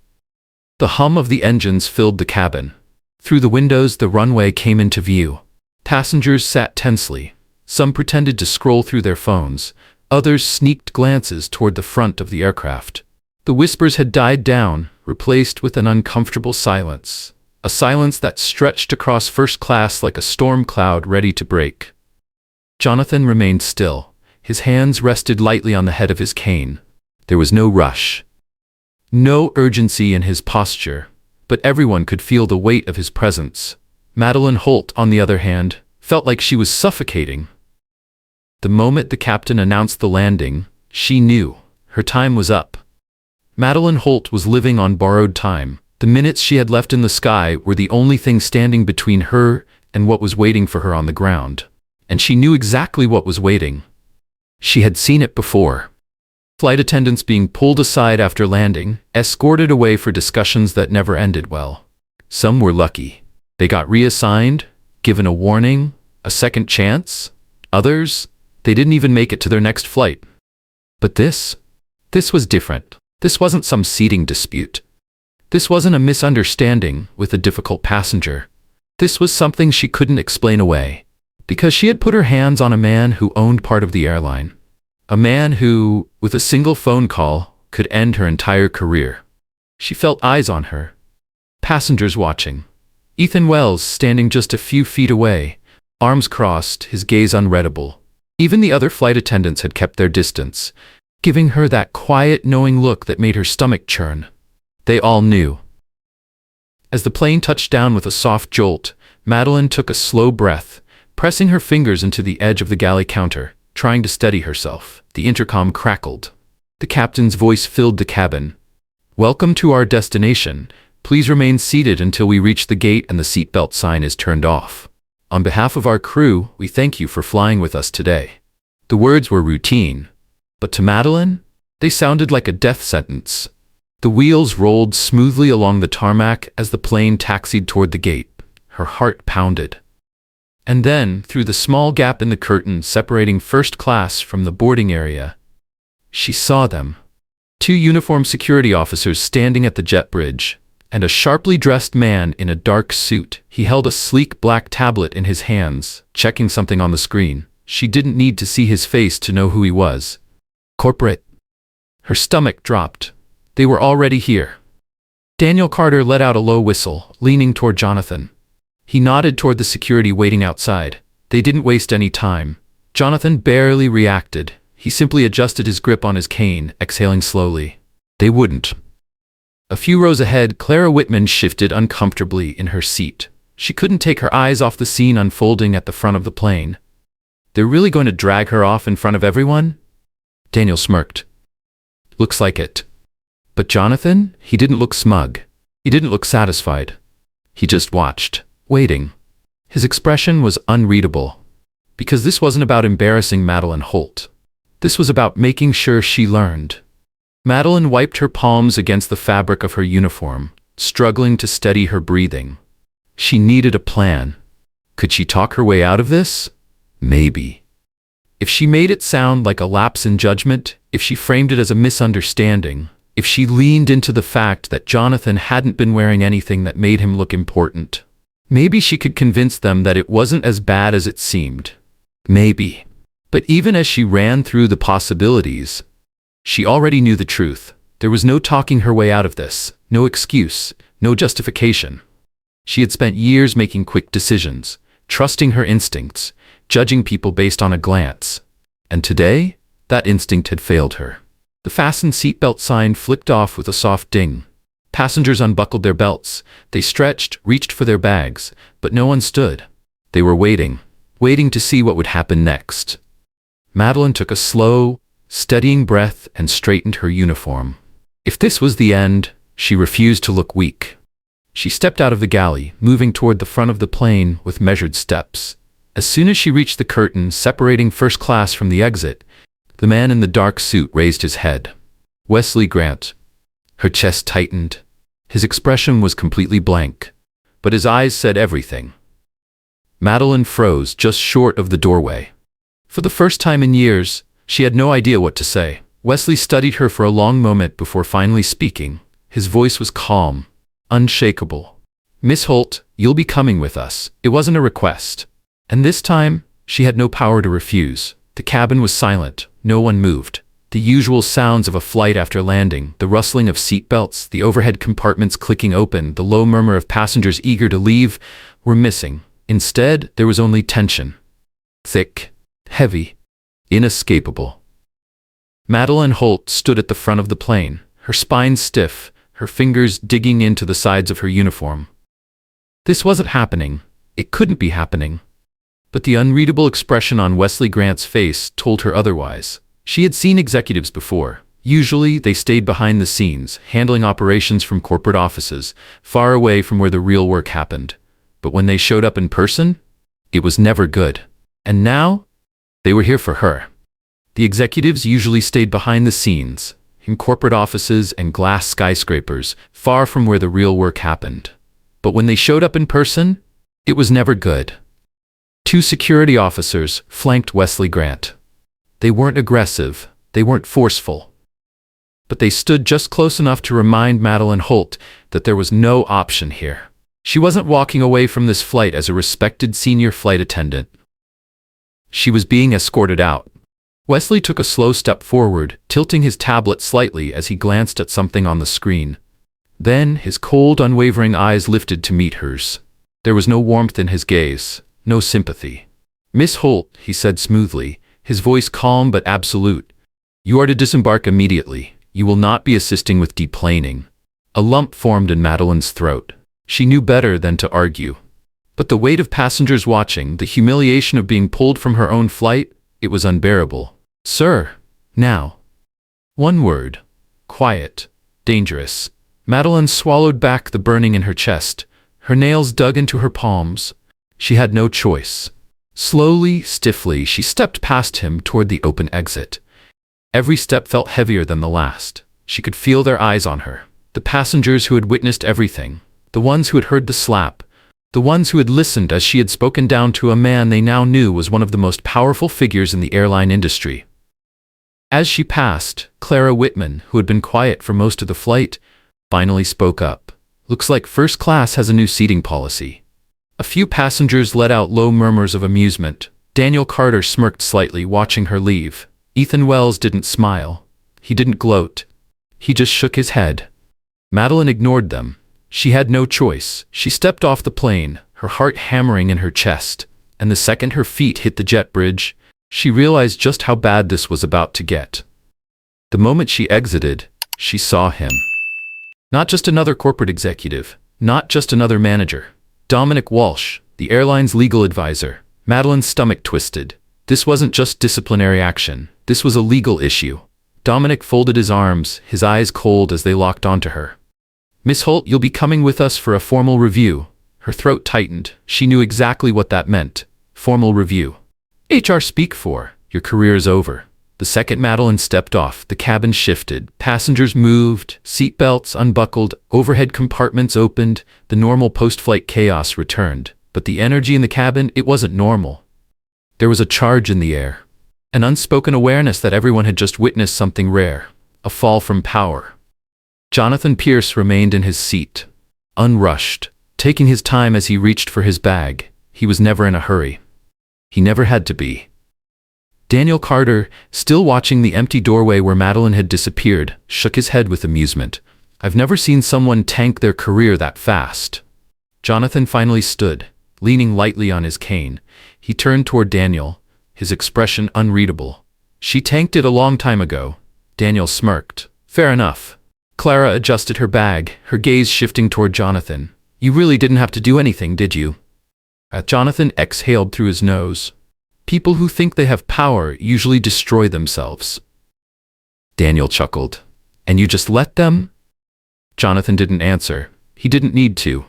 The hum of the engines filled the cabin. Through the windows, the runway came into view. Passengers sat tensely. Some pretended to scroll through their phones. Others sneaked glances toward the front of the aircraft. The whispers had died down, replaced with an uncomfortable silence. A silence that stretched across first class like a storm cloud ready to break. Jonathan remained still. His hands rested lightly on the head of his cane. There was no rush. No urgency in his posture, but everyone could feel the weight of his presence. Madeline Holt, on the other hand, felt like she was suffocating. The moment the captain announced the landing, she knew her time was up. Madeline Holt was living on borrowed time. The minutes she had left in the sky were the only thing standing between her and what was waiting for her on the ground. And she knew exactly what was waiting. She had seen it before. Flight attendants being pulled aside after landing, escorted away for discussions that never ended well. Some were lucky. They got reassigned, given a warning, a second chance. Others, they didn't even make it to their next flight. But this was different. This wasn't some seating dispute. This wasn't a misunderstanding with a difficult passenger. This was something she couldn't explain away. Because she had put her hands on a man who owned part of the airline. A man who, with a single phone call, could end her entire career. She felt eyes on her. Passengers watching. Ethan Wells standing just a few feet away, arms crossed, his gaze unreadable. Even the other flight attendants had kept their distance, giving her that quiet, knowing look that made her stomach churn. They all knew. As the plane touched down with a soft jolt, Madeline took a slow breath, pressing her fingers into the edge of the galley counter, trying to steady herself. The intercom crackled. The captain's voice filled the cabin. Welcome to our destination. Please remain seated until we reach the gate and the seatbelt sign is turned off. On behalf of our crew, we thank you for flying with us today. The words were routine, but to Madeline, they sounded like a death sentence. The wheels rolled smoothly along the tarmac as the plane taxied toward the gate. Her heart pounded. And then, through the small gap in the curtain separating first class from the boarding area, she saw them. 2 uniformed security officers standing at the jet bridge, and a sharply dressed man in a dark suit. He held a sleek black tablet in his hands, checking something on the screen. She didn't need to see his face to know who he was. Corporate. Her stomach dropped. They were already here. Daniel Carter let out a low whistle, leaning toward Jonathan. He nodded toward the security waiting outside. They didn't waste any time. Jonathan barely reacted. He simply adjusted his grip on his cane, exhaling slowly. They wouldn't. A few rows ahead, Clara Whitman shifted uncomfortably in her seat. She couldn't take her eyes off the scene unfolding at the front of the plane. They're really going to drag her off in front of everyone? Daniel smirked. Looks like it. But Jonathan, he didn't look smug. He didn't look satisfied. He just watched, waiting. His expression was unreadable. Because this wasn't about embarrassing Madeline Holt. This was about making sure she learned. Madeline wiped her palms against the fabric of her uniform, struggling to steady her breathing. She needed a plan. Could she talk her way out of this? Maybe. If she made it sound like a lapse in judgment, if she framed it as a misunderstanding, if she leaned into the fact that Jonathan hadn't been wearing anything that made him look important, maybe she could convince them that it wasn't as bad as it seemed. Maybe. But even as she ran through the possibilities, she already knew the truth. There was no talking her way out of this, no excuse, no justification. She had spent years making quick decisions, trusting her instincts, judging people based on a glance. And today, that instinct had failed her. The fasten seatbelt sign flicked off with a soft ding. Passengers unbuckled their belts. They stretched, reached for their bags, but no one stood. They were waiting to see what would happen next. Madeline took a slow, steadying breath and straightened her uniform. If this was the end, she refused to look weak. She stepped out of the galley, moving toward the front of the plane with measured steps. As soon as she reached the curtain separating first class from the exit, the man in the dark suit raised his head. Wesley Grant. Her chest tightened. His expression was completely blank, but his eyes said everything. Madeline froze just short of the doorway. For the first time in years, she had no idea what to say. Wesley studied her for a long moment before finally speaking. His voice was calm, unshakable. Miss Holt, you'll be coming with us. It wasn't a request. And this time, she had no power to refuse. The cabin was silent. No one moved. The usual sounds of a flight after landing, the rustling of seatbelts, the overhead compartments clicking open, the low murmur of passengers eager to leave, were missing. Instead, there was only tension. Thick, heavy, inescapable. Madeline Holt stood at the front of the plane, her spine stiff, her fingers digging into the sides of her uniform. This wasn't happening. It couldn't be happening. But the unreadable expression on Wesley Grant's face told her otherwise. She had seen executives before. Usually, they stayed behind the scenes, handling operations from corporate offices, far away from where the real work happened. But when they showed up in person, it was never good. And now, they were here for her. The executives usually stayed behind the scenes, in corporate offices and glass skyscrapers, far from where the real work happened. But when they showed up in person, it was never good. 2 security officers flanked Wesley Grant. They weren't aggressive, they weren't forceful. But they stood just close enough to remind Madeline Holt that there was no option here. She wasn't walking away from this flight as a respected senior flight attendant. She was being escorted out. Wesley took a slow step forward, tilting his tablet slightly as he glanced at something on the screen. Then his cold, unwavering eyes lifted to meet hers. There was no warmth in his gaze, no sympathy. "Miss Holt," he said smoothly, his voice calm but absolute. "You are to disembark immediately. You will not be assisting with deplaning." A lump formed in Madeline's throat. She knew better than to argue. But the weight of passengers watching, the humiliation of being pulled from her own flight, it was unbearable. "Sir, now." One word. Quiet. Dangerous. Madeline swallowed back the burning in her chest. Her nails dug into her palms. She had no choice. Slowly, stiffly, she stepped past him toward the open exit. Every step felt heavier than the last. She could feel their eyes on her. The passengers who had witnessed everything. The ones who had heard the slap. The ones who had listened as she had spoken down to a man they now knew was one of the most powerful figures in the airline industry. As she passed, Clara Whitman, who had been quiet for most of the flight, finally spoke up. "Looks like first class has a new seating policy." A few passengers let out low murmurs of amusement. Daniel Carter smirked slightly, watching her leave. Ethan Wells didn't smile. He didn't gloat. He just shook his head. Madeline ignored them. She had no choice. She stepped off the plane, her heart hammering in her chest, and the second her feet hit the jet bridge, she realized just how bad this was about to get. The moment she exited, she saw him. Not just another corporate executive, not just another manager. Dominic Walsh, the airline's legal advisor. Madeline's stomach twisted. This wasn't just disciplinary action. This was a legal issue. Dominic folded his arms, his eyes cold as they locked onto her. "Miss Holt, you'll be coming with us for a formal review." Her throat tightened. She knew exactly what that meant. Formal review. HR speak for. Your career is over. The second Madeline stepped off, the cabin shifted. Passengers moved, seatbelts unbuckled, overhead compartments opened. The normal post-flight chaos returned. But the energy in the cabin, it wasn't normal. There was a charge in the air. An unspoken awareness that everyone had just witnessed something rare. A fall from power. Jonathan Pierce remained in his seat, unrushed, taking his time as he reached for his bag. He was never in a hurry. He never had to be. Daniel Carter, still watching the empty doorway where Madeline had disappeared, shook his head with amusement. "I've never seen someone tank their career that fast." Jonathan finally stood, leaning lightly on his cane. He turned toward Daniel, his expression unreadable. "She tanked it a long time ago." Daniel smirked. "Fair enough." Clara adjusted her bag, her gaze shifting toward Jonathan. "You really didn't have to do anything, did you?" Jonathan exhaled through his nose. "People who think they have power usually destroy themselves." Daniel chuckled. "And you just let them?" Jonathan didn't answer. He didn't need to.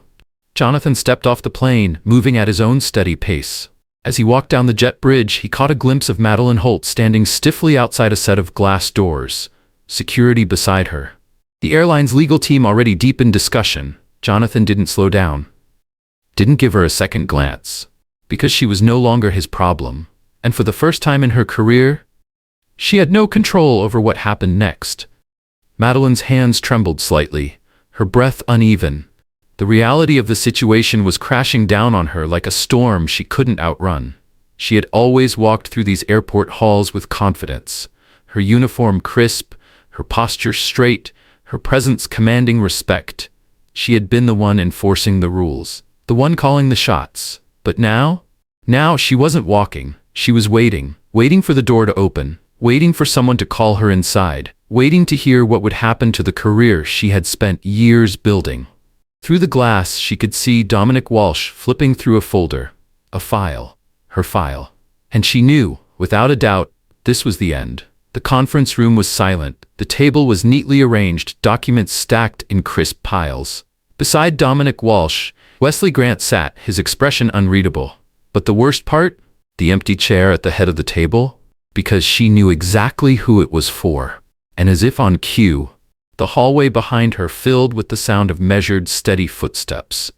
Jonathan stepped off the plane, moving at his own steady pace. As he walked down the jet bridge, he caught a glimpse of Madeline Holt standing stiffly outside a set of glass doors, security beside her. The airline's legal team already deep in discussion. Jonathan didn't slow down. Didn't give her a second glance. Because she was no longer his problem. And for the first time in her career, she had no control over what happened next. Madeline's hands trembled slightly, her breath uneven. The reality of the situation was crashing down on her like a storm she couldn't outrun. She had always walked through these airport halls with confidence, her uniform crisp, her posture straight, her presence commanding respect. She had been the one enforcing the rules, the one calling the shots. But now she wasn't walking. She was waiting for the door to open, waiting for someone to call her inside, waiting to hear what would happen to the career she had spent years building. Through the glass, she could see Dominic Walsh flipping through a folder, a file, her file. And she knew, without a doubt, this was the end. The conference room was silent. The table was neatly arranged, documents stacked in crisp piles. Beside Dominic Walsh, Wesley Grant sat, his expression unreadable. But the worst part? The empty chair at the head of the table? Because she knew exactly who it was for. And as if on cue, the hallway behind her filled with the sound of measured, steady footsteps.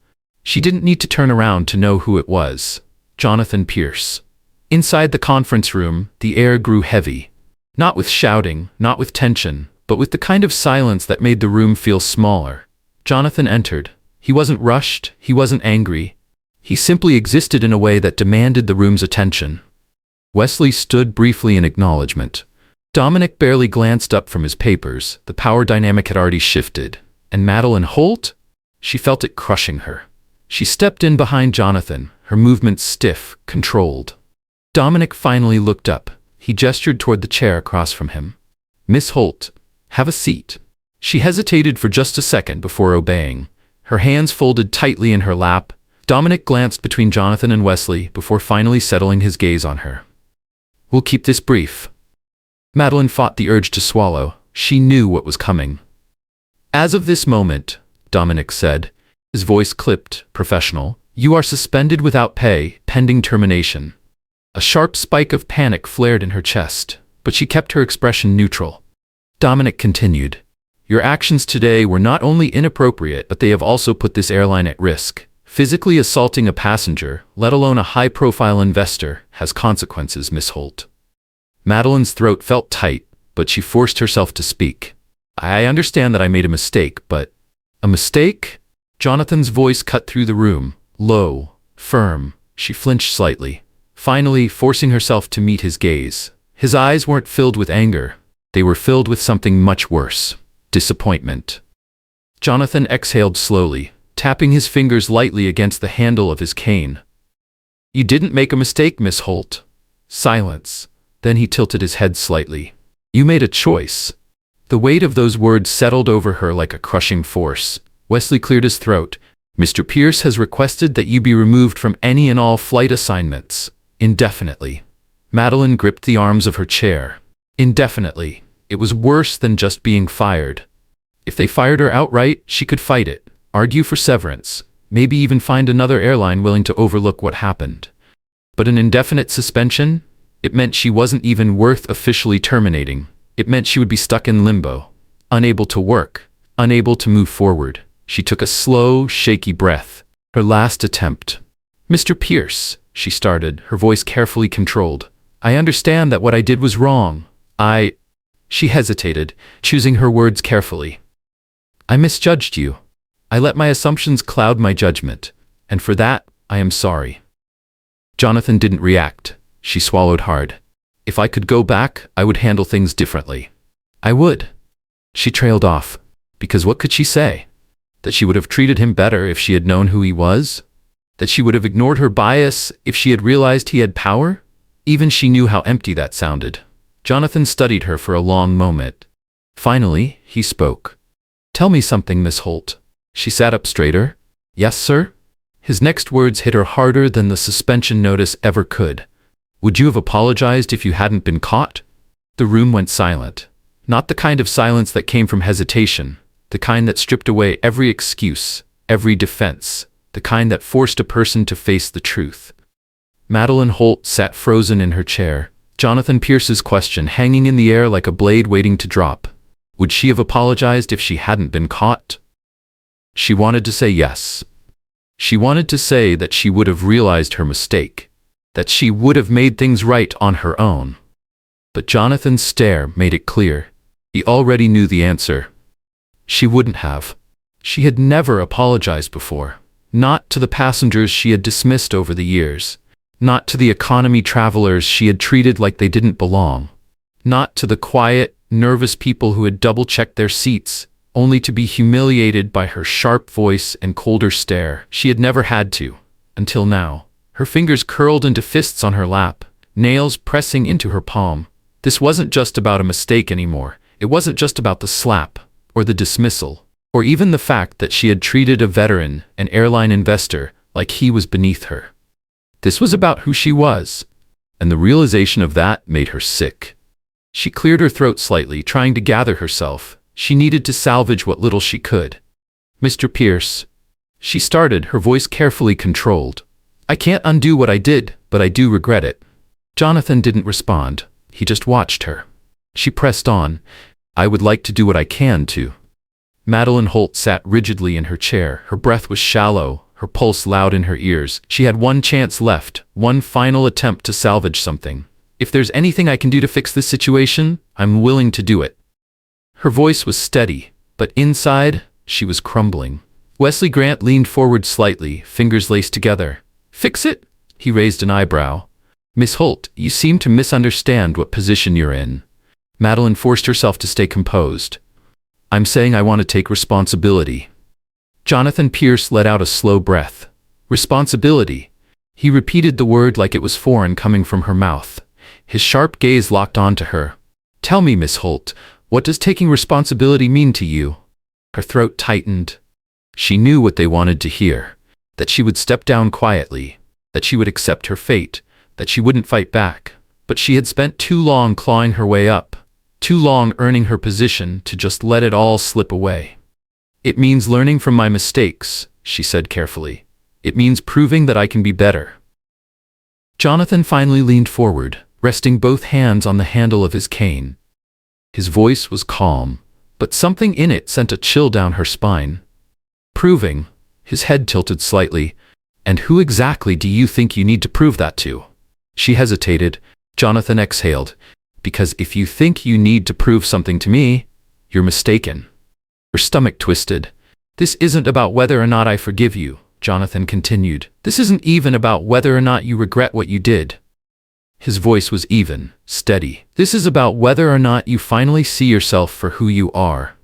She didn't need to turn around to know who it was. Jonathan Pierce. Inside the conference room, the air grew heavy. Not with shouting, not with tension, but with the kind of silence that made the room feel smaller. Jonathan entered. He wasn't rushed, he wasn't angry. He simply existed in a way that demanded the room's attention. Wesley stood briefly in acknowledgement. Dominic barely glanced up from his papers. The power dynamic had already shifted. And Madeline Holt? She felt it crushing her. She stepped in behind Jonathan, her movements stiff, controlled. Dominic finally looked up. He gestured toward the chair across from him. "Miss Holt, have a seat." She hesitated for just a second before obeying. Her hands folded tightly in her lap. Dominic glanced between Jonathan and Wesley before finally settling his gaze on her. "We'll keep this brief." Madeline fought the urge to swallow. She knew what was coming. "As of this moment," Dominic said, his voice clipped, professional, "you are suspended without pay, pending termination." A sharp spike of panic flared in her chest, but she kept her expression neutral. Dominic continued, "Your actions today were not only inappropriate, but they have also put this airline at risk. Physically assaulting a passenger, let alone a high-profile investor, has consequences, Miss Holt." Madeline's throat felt tight, but she forced herself to speak. "I understand that I made a mistake, but—" "A mistake?" Jonathan's voice cut through the room, low, firm. She flinched slightly, finally forcing herself to meet his gaze. His eyes weren't filled with anger. They were filled with something much worse. Disappointment. Jonathan exhaled slowly, tapping his fingers lightly against the handle of his cane. You didn't make a mistake, Miss Holt. Silence. Then he tilted his head slightly. You made a choice. The weight of those words settled over her like a crushing force. Wesley cleared his throat. Mr. Pierce has requested that you be removed from any and all flight assignments. Indefinitely. Madeline gripped the arms of her chair. Indefinitely. It was worse than just being fired. If they fired her outright, she could fight it, argue for severance, maybe even find another airline willing to overlook what happened. But an indefinite suspension? It meant she wasn't even worth officially terminating. It meant she would be stuck in limbo, unable to work, unable to move forward. She took a slow, shaky breath. Her last attempt. Mr. Pierce, she started, her voice carefully controlled. I understand that what I did was wrong. She hesitated, choosing her words carefully. I misjudged you. I let my assumptions cloud my judgment, and for that, I am sorry. Jonathan didn't react. She swallowed hard. If I could go back, I would handle things differently. I would. She trailed off. Because what could she say? That she would have treated him better if she had known who he was? That she would have ignored her bias if she had realized he had power? Even she knew how empty that sounded. Jonathan studied her for a long moment. Finally, he spoke. Tell me something, Miss Holt. She sat up straighter. Yes, sir? His next words hit her harder than the suspension notice ever could. Would you have apologized if you hadn't been caught? The room went silent. Not the kind of silence that came from hesitation, the kind that stripped away every excuse, every defense, the kind that forced a person to face the truth. Madeline Holt sat frozen in her chair, Jonathan Pierce's question hanging in the air like a blade waiting to drop. Would she have apologized if she hadn't been caught? She wanted to say yes. She wanted to say that she would have realized her mistake, that she would have made things right on her own. But Jonathan's stare made it clear. He already knew the answer. She wouldn't have. She had never apologized before. Not to the passengers she had dismissed over the years. Not to the economy travelers she had treated like they didn't belong. Not to the quiet, nervous people who had double-checked their seats, only to be humiliated by her sharp voice and colder stare. She had never had to, until now. Her fingers curled into fists on her lap, nails pressing into her palm. This wasn't just about a mistake anymore. It wasn't just about the slap, or the dismissal, or even the fact that she had treated a veteran, an airline investor, like he was beneath her. This was about who she was, and the realization of that made her sick. She cleared her throat slightly, trying to gather herself. She needed to salvage what little she could. Mr. Pierce, she started, her voice carefully controlled. I can't undo what I did, but I do regret it. Jonathan didn't respond. He just watched her. She pressed on. I would like to do what I can to. Madeline Holt sat rigidly in her chair. Her breath was shallow, her pulse loud in her ears. She had one chance left, one final attempt to salvage something. If there's anything I can do to fix this situation, I'm willing to do it. Her voice was steady, but inside, she was crumbling. Wesley Grant leaned forward slightly, fingers laced together. Fix it? He raised an eyebrow. Miss Holt, you seem to misunderstand what position you're in. Madeline forced herself to stay composed. I'm saying I want to take responsibility. Jonathan Pierce let out a slow breath. Responsibility. He repeated the word like it was foreign coming from her mouth. His sharp gaze locked onto her. Tell me, Miss Holt, what does taking responsibility mean to you? Her throat tightened. She knew what they wanted to hear. That she would step down quietly. That she would accept her fate. That she wouldn't fight back. But she had spent too long clawing her way up. Too long earning her position to just let it all slip away. It means learning from my mistakes, she said carefully. It means proving that I can be better. Jonathan finally leaned forward, resting both hands on the handle of his cane. His voice was calm, but something in it sent a chill down her spine. Proving, his head tilted slightly. And who exactly do you think you need to prove that to? She hesitated. Jonathan exhaled. Because if you think you need to prove something to me, you're mistaken. Her stomach twisted. This isn't about whether or not I forgive you, Jonathan continued. This isn't even about whether or not you regret what you did. His voice was even, steady. This is about whether or not you finally see yourself for who you are.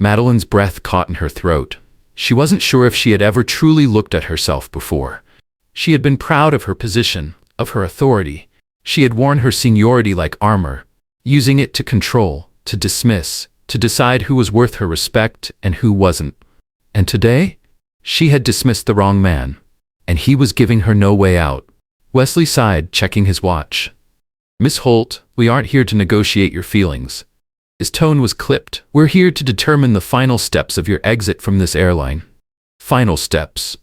Madeline's breath caught in her throat. She wasn't sure if she had ever truly looked at herself before. She had been proud of her position, of her authority. She had worn her seniority like armor, using it to control, to dismiss, to decide who was worth her respect and who wasn't. And today, she had dismissed the wrong man, and he was giving her no way out. Wesley sighed, checking his watch. "Miss Holt, we aren't here to negotiate your feelings." His tone was clipped. "We're here to determine the final steps of your exit from this airline." Final steps.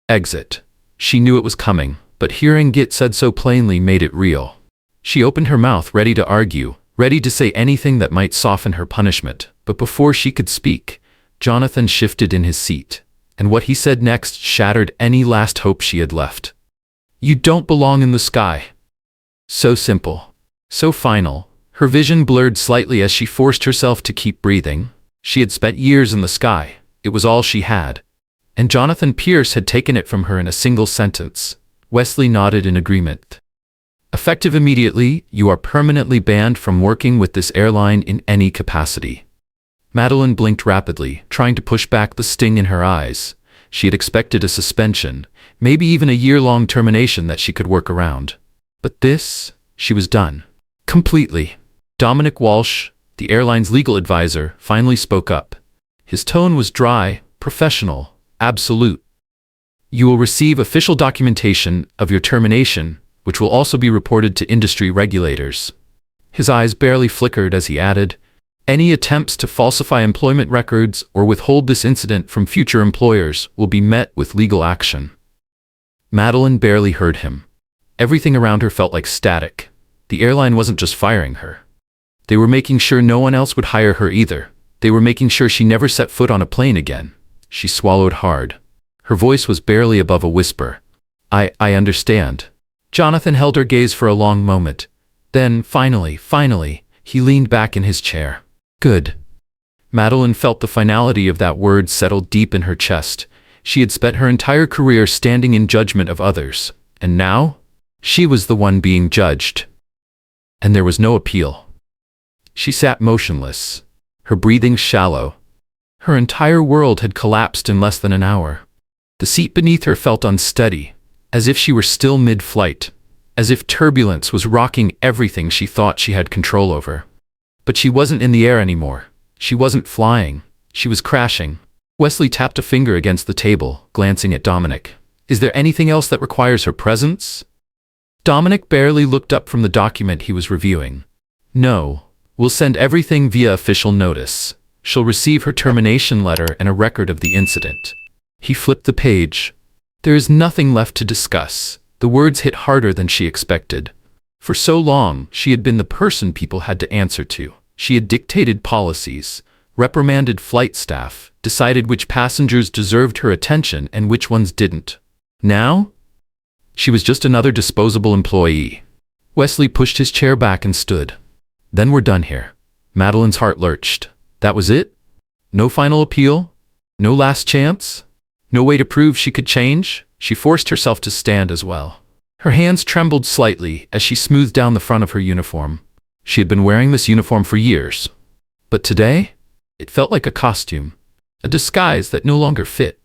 Exit. She knew it was coming, but hearing it said so plainly made it real. She opened her mouth, ready to argue, ready to say anything that might soften her punishment, but before she could speak, Jonathan shifted in his seat, and what he said next shattered any last hope she had left. "You don't belong in the sky." So simple. So final. Her vision blurred slightly as she forced herself to keep breathing. She had spent years in the sky. It was all she had. And Jonathan Pierce had taken it from her in a single sentence. Wesley nodded in agreement. "Effective immediately, you are permanently banned from working with this airline in any capacity." Madeline blinked rapidly, trying to push back the sting in her eyes. She had expected a suspension, maybe even a year-long termination that she could work around. But this, she was done. Completely. Dominic Walsh, the airline's legal advisor, finally spoke up. His tone was dry, professional, absolute. "You will receive official documentation of your termination, which will also be reported to industry regulators." His eyes barely flickered as he added, "Any attempts to falsify employment records or withhold this incident from future employers will be met with legal action." Madeline barely heard him. Everything around her felt like static. The airline wasn't just firing her. They were making sure no one else would hire her either. They were making sure she never set foot on a plane again. She swallowed hard. Her voice was barely above a whisper. I understand." Jonathan held her gaze for a long moment. Then, finally, he leaned back in his chair. "Good." Madeline felt the finality of that word settle deep in her chest. She had spent her entire career standing in judgment of others, and now, she was the one being judged. And there was no appeal. She sat motionless, her breathing shallow. Her entire world had collapsed in less than an hour. The seat beneath her felt unsteady, as if she were still mid-flight, as if turbulence was rocking everything she thought she had control over. But she wasn't in the air anymore. She wasn't flying. She was crashing. Wesley tapped a finger against the table, glancing at Dominic. "Is there anything else that requires her presence?" Dominic barely looked up from the document he was reviewing. "No. We'll send everything via official notice. She'll receive her termination letter and a record of the incident." He flipped the page. "There is nothing left to discuss." The words hit harder than she expected. For so long, she had been the person people had to answer to. She had dictated policies, reprimanded flight staff, decided which passengers deserved her attention and which ones didn't. Now, she was just another disposable employee. Wesley pushed his chair back and stood. "Then we're done here." Madeline's heart lurched. That was it? No final appeal? No last chance? No way to prove she could change? She forced herself to stand as well. Her hands trembled slightly as she smoothed down the front of her uniform. She had been wearing this uniform for years. But today, it felt like a costume, a disguise that no longer fit.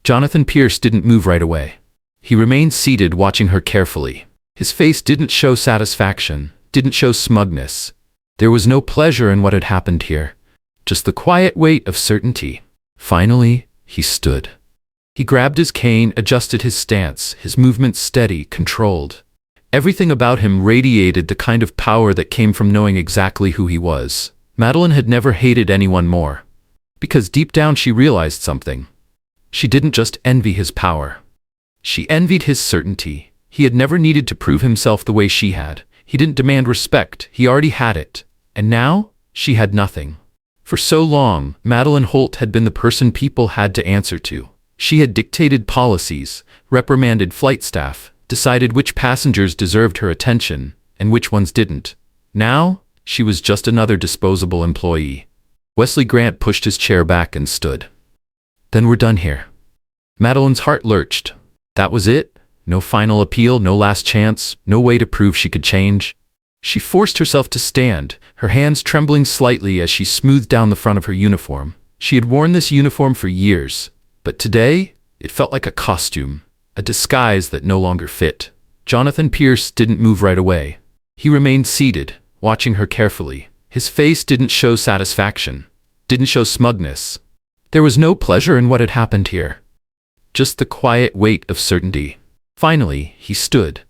Jonathan Pierce didn't move right away. He remained seated, watching her carefully. His face didn't show satisfaction, didn't show smugness. There was no pleasure in what had happened here, just the quiet weight of certainty. Finally, he stood. He grabbed his cane, adjusted his stance, his movements steady, controlled. Everything about him radiated the kind of power that came from knowing exactly who he was. Madeline had never hated anyone more. Because deep down she realized something. She didn't just envy his power. She envied his certainty. He had never needed to prove himself the way she had. He didn't demand respect. He already had it. And now, she had nothing. For so long, Madeline Holt had been the person people had to answer to. She had dictated policies, reprimanded flight staff, decided which passengers deserved her attention, and which ones didn't. Now, she was just another disposable employee. Wesley Grant pushed his chair back and stood. "Then we're done here." Madeline's heart lurched. That was it? No final appeal, no last chance, no way to prove she could change? She forced herself to stand, her hands trembling slightly as she smoothed down the front of her uniform. She had worn this uniform for years, but today it felt like a costume, a disguise that no longer fit. Jonathan Pierce didn't move right away. He remained seated, watching her carefully. His face didn't show satisfaction, didn't show smugness. There was no pleasure in what had happened here, just the quiet weight of certainty. Finally, he stood,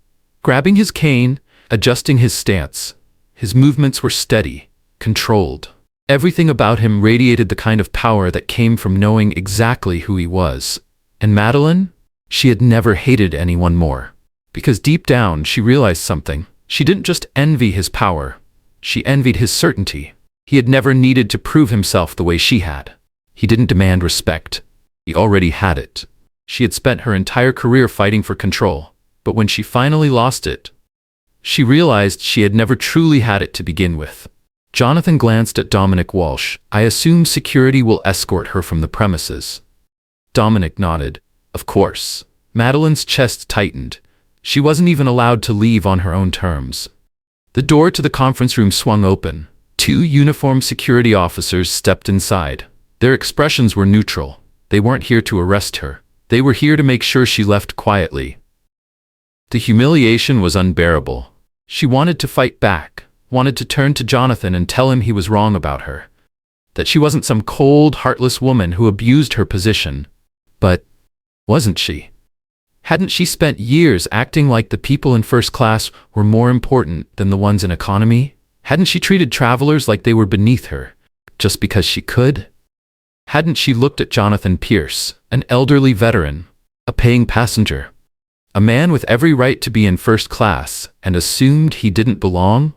grabbing his cane, adjusting his stance. His movements were steady, controlled. Everything about him radiated the kind of power that came from knowing exactly who he was. And Madeline? She had never hated anyone more. Because deep down, she realized something. She didn't just envy his power. She envied his certainty. He had never needed to prove himself the way she had. He didn't demand respect. He already had it. She had spent her entire career fighting for control. But when she finally lost it, she realized she had never truly had it to begin with. Jonathan glanced at Dominic Walsh. I assume security will escort her from the premises. Dominic nodded. Of course. Madeline's chest tightened. She wasn't even allowed to leave on her own terms. The door to the conference room swung open. 2 uniformed security officers stepped inside. Their expressions were neutral. They weren't here to arrest her. They were here to make sure she left quietly. The humiliation was unbearable. She wanted to fight back, wanted to turn to Jonathan and tell him he was wrong about her, that she wasn't some cold, heartless woman who abused her position. But wasn't she? Hadn't she spent years acting like the people in first class were more important than the ones in economy? Hadn't she treated travelers like they were beneath her, just because she could? Hadn't she looked at Jonathan Pierce, an elderly veteran, a paying passenger, a man with every right to be in first class, and assumed he didn't belong?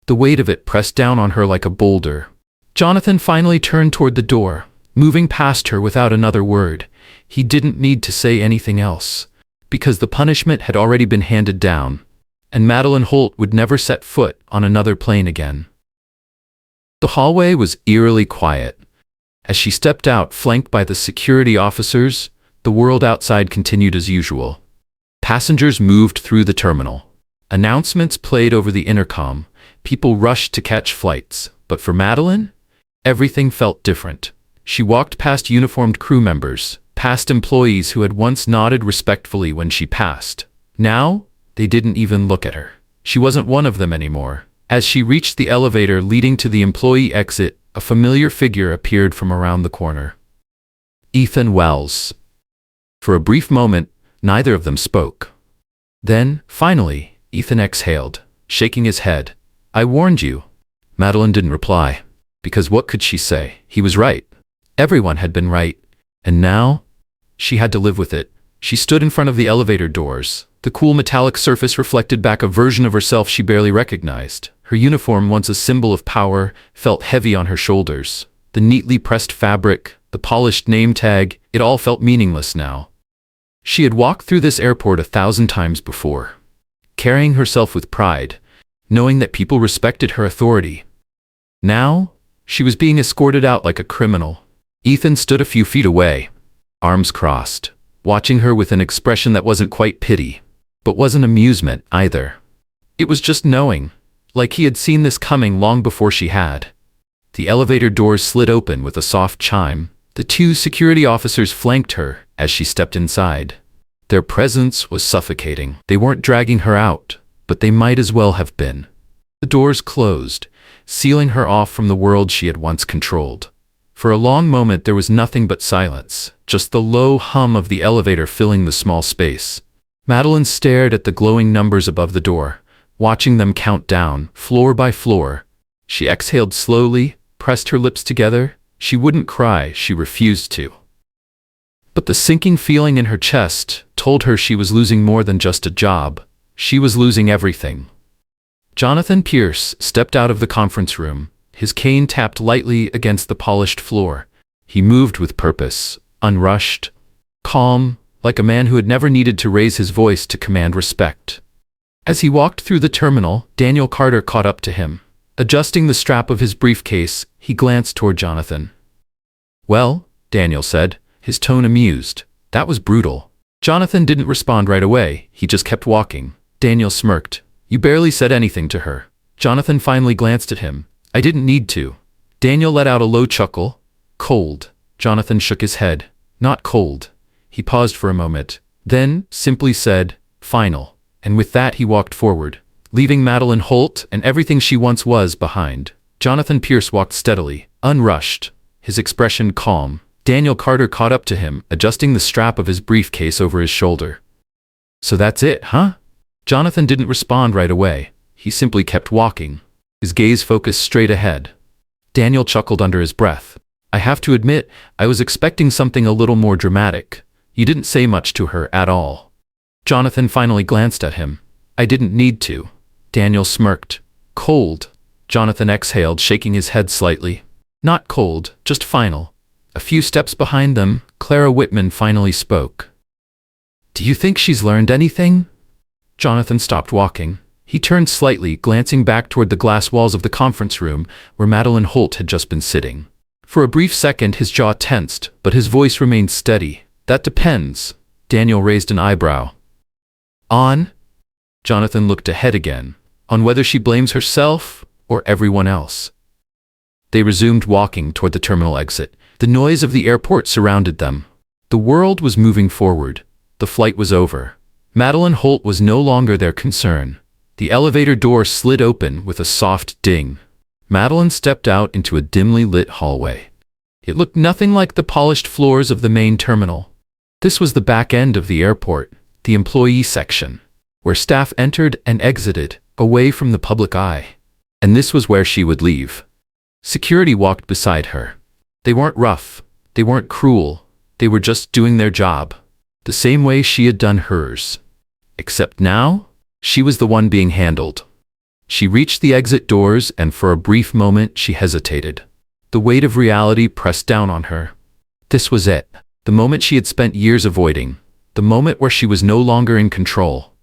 The weight of it pressed down on her like a boulder. Jonathan finally turned toward the door, moving past her without another word. He didn't need to say anything else, because the punishment had already been handed down, and Madeline Holt would never set foot on another plane again. The hallway was eerily quiet. As she stepped out, flanked by the security officers, the world outside continued as usual. Passengers moved through the terminal. Announcements played over the intercom. People rushed to catch flights. But for Madeline, everything felt different. She walked past uniformed crew members, past employees who had once nodded respectfully when she passed. Now, they didn't even look at her. She wasn't one of them anymore. As she reached the elevator leading to the employee exit, a familiar figure appeared from around the corner. Ethan Wells. For a brief moment, neither of them spoke. Then, finally, Ethan exhaled, shaking his head. I warned you. Madeline didn't reply. Because what could she say? He was right. Everyone had been right. And now, she had to live with it. She stood in front of the elevator doors. The cool metallic surface reflected back a version of herself she barely recognized. Her uniform, once a symbol of power, felt heavy on her shoulders. The neatly pressed fabric, the polished name tag, it all felt meaningless now. She had walked through this airport 1,000 times before, carrying herself with pride, knowing that people respected her authority. Now, she was being escorted out like a criminal. Ethan stood a few feet away, arms crossed, watching her with an expression that wasn't quite pity, but wasn't amusement either. It was just knowing, like he had seen this coming long before she had. The elevator doors slid open with a soft chime. The 2 security officers flanked her as she stepped inside. Their presence was suffocating. They weren't dragging her out, but they might as well have been. The doors closed, sealing her off from the world she had once controlled. For a long moment there was nothing but silence, just the low hum of the elevator filling the small space. Madeline stared at the glowing numbers above the door, watching them count down, floor by floor. She exhaled slowly, pressed her lips together. She wouldn't cry, she refused to. But the sinking feeling in her chest told her she was losing more than just a job. She was losing everything. Jonathan Pierce stepped out of the conference room. His cane tapped lightly against the polished floor. He moved with purpose, unrushed, calm, like a man who had never needed to raise his voice to command respect. As he walked through the terminal, Daniel Carter caught up to him. Adjusting the strap of his briefcase, he glanced toward Jonathan. Well, Daniel said, his tone amused. That was brutal. Jonathan didn't respond right away. He just kept walking. Daniel smirked. You barely said anything to her. Jonathan finally glanced at him. I didn't need to. Daniel let out a low chuckle. Cold. Jonathan shook his head. Not cold. He paused for a moment, then simply said, "Final." And with that he walked forward, leaving Madeline Holt and everything she once was behind. Jonathan Pierce walked steadily, unrushed, his expression calm. Daniel Carter caught up to him, adjusting the strap of his briefcase over his shoulder. "So that's it, huh?" Jonathan didn't respond right away. He simply kept walking, his gaze focused straight ahead. Daniel chuckled under his breath. "I have to admit, I was expecting something a little more dramatic. You didn't say much to her at all." Jonathan finally glanced at him. "I didn't need to." Daniel smirked. "Cold." Jonathan exhaled, shaking his head slightly. "Not cold, just final." A few steps behind them, Clara Whitman finally spoke. "Do you think she's learned anything?" Jonathan stopped walking. He turned slightly, glancing back toward the glass walls of the conference room where Madeline Holt had just been sitting. For a brief second his jaw tensed, but his voice remained steady. "That depends." Daniel raised an eyebrow. "On?" Jonathan looked ahead again. "On whether she blames herself or everyone else." They resumed walking toward the terminal exit. The noise of the airport surrounded them. The world was moving forward. The flight was over. Madeline Holt was no longer their concern. The elevator door slid open with a soft ding. Madeline stepped out into a dimly lit hallway. It looked nothing like the polished floors of the main terminal. This was the back end of the airport, the employee section, where staff entered and exited, away from the public eye. And this was where she would leave. Security walked beside her. They weren't rough. They weren't cruel. They were just doing their job, the same way she had done hers. Except now, she was the one being handled. She reached the exit doors, and for a brief moment she hesitated. The weight of reality pressed down on her. This was it. The moment she had spent years avoiding. The moment where she was no longer in control.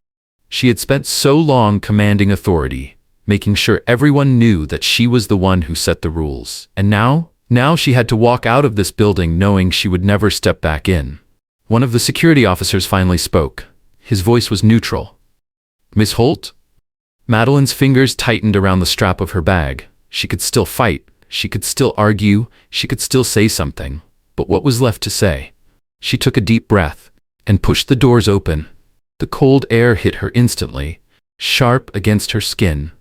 She had spent so long commanding authority, making sure everyone knew that she was the one who set the rules. And now she had to walk out of this building knowing she would never step back in. One of the security officers finally spoke. His voice was neutral. "Miss Holt?" Madeline's fingers tightened around the strap of her bag. She could still fight. She could still argue. She could still say something. But what was left to say? She took a deep breath and pushed the doors open. The cold air hit her instantly, sharp against her skin.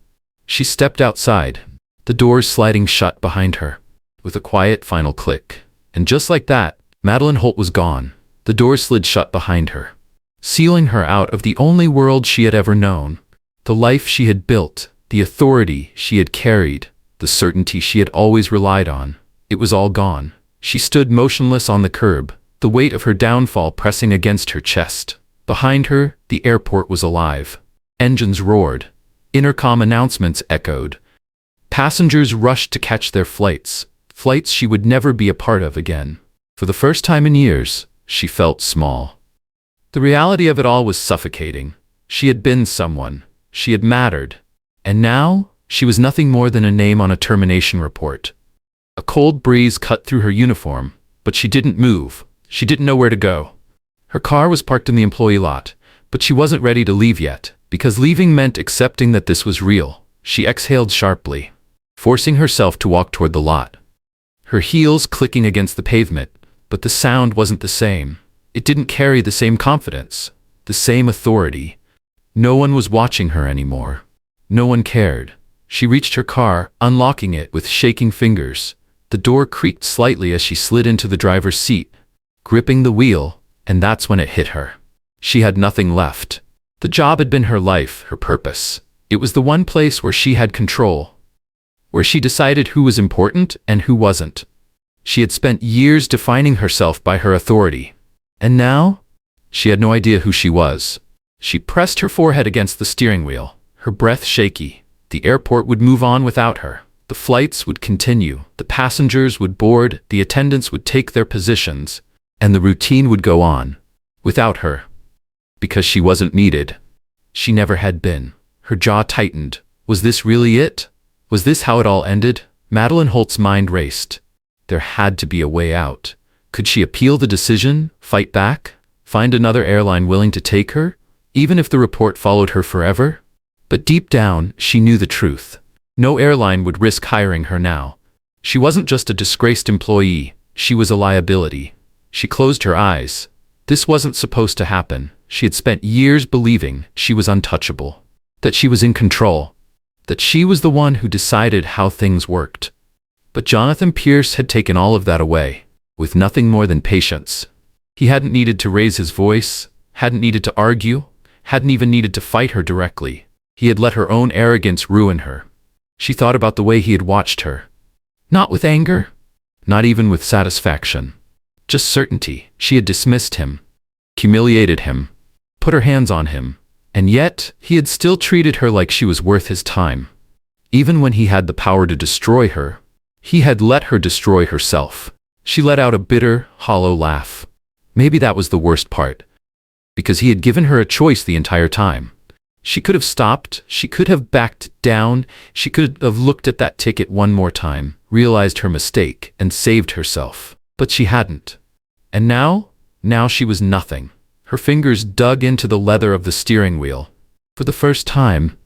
She stepped outside, the doors sliding shut behind her, with a quiet final click. And just like that, Madeline Holt was gone. The doors slid shut behind her, sealing her out of the only world she had ever known. The life she had built, the authority she had carried, the certainty she had always relied on. It was all gone. She stood motionless on the curb, the weight of her downfall pressing against her chest. Behind her, the airport was alive. Engines roared. Intercom announcements echoed. Passengers rushed to catch their flights she would never be a part of again. For the first time in years, she felt small. The reality of it all was suffocating. She had been someone. She had mattered. And now, she was nothing more than a name on a termination report. A cold breeze cut through her uniform, but she didn't move. She didn't know where to go. Her car was parked in the employee lot, but she wasn't ready to leave yet, because leaving meant accepting that this was real. She exhaled sharply, forcing herself to walk toward the lot. Her heels clicking against the pavement, but the sound wasn't the same. It didn't carry the same confidence, the same authority. No one was watching her anymore. No one cared. She reached her car, unlocking it with shaking fingers. The door creaked slightly as she slid into the driver's seat, gripping the wheel, and that's when it hit her. She had nothing left. The job had been her life, her purpose. It was the one place where she had control, where she decided who was important and who wasn't. She had spent years defining herself by her authority. And now, she had no idea who she was. She pressed her forehead against the steering wheel, her breath shaky. The airport would move on without her. The flights would continue. The passengers would board. The attendants would take their positions. And the routine would go on. Without her. Because she wasn't needed. She never had been. Her jaw tightened. Was this really it? Was this how it all ended? Madeline Holt's mind raced. There had to be a way out. Could she appeal the decision? Fight back? Find another airline willing to take her? Even if the report followed her forever? But deep down, she knew the truth. No airline would risk hiring her now. She wasn't just a disgraced employee. She was a liability. She closed her eyes. This wasn't supposed to happen. She had spent years believing she was untouchable, that she was in control, that she was the one who decided how things worked. But Jonathan Pierce had taken all of that away, with nothing more than patience. He hadn't needed to raise his voice, hadn't needed to argue, hadn't even needed to fight her directly. He had let her own arrogance ruin her. She thought about the way he had watched her. Not with anger, not even with satisfaction. Just certainty. She had dismissed him, humiliated him, put her hands on him, and yet he had still treated her like she was worth his time. Even when he had the power to destroy her, he had let her destroy herself. She let out a bitter, hollow laugh. Maybe that was the worst part, because he had given her a choice the entire time. She could have stopped, she could have backed down, she could have looked at that ticket one more time, realized her mistake, and saved herself. But she hadn't. And now she was nothing. Her fingers dug into the leather of the steering wheel. For the first time,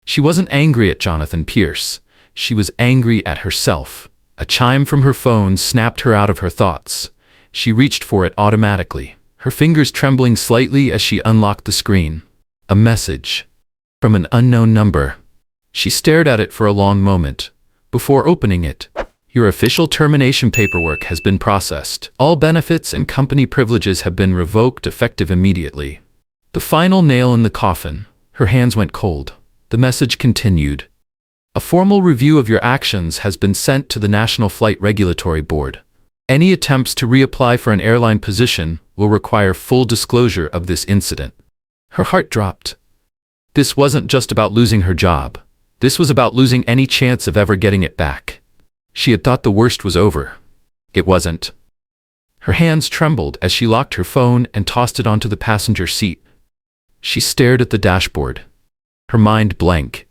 she wasn't angry at Jonathan Pierce. She was angry at herself. A chime from her phone snapped her out of her thoughts. She reached for it automatically, her fingers trembling slightly as she unlocked the screen. A message from an unknown number. She stared at it for a long moment before opening it. Your official termination paperwork has been processed. All benefits and company privileges have been revoked effective immediately. The final nail in the coffin. Her hands went cold. The message continued. A formal review of your actions has been sent to the National Flight Regulatory Board. Any attempts to reapply for an airline position will require full disclosure of this incident. Her heart dropped. This wasn't just about losing her job. This was about losing any chance of ever getting it back. She had thought the worst was over. It wasn't. Her hands trembled as she locked her phone and tossed it onto the passenger seat. She stared at the dashboard, her mind blank.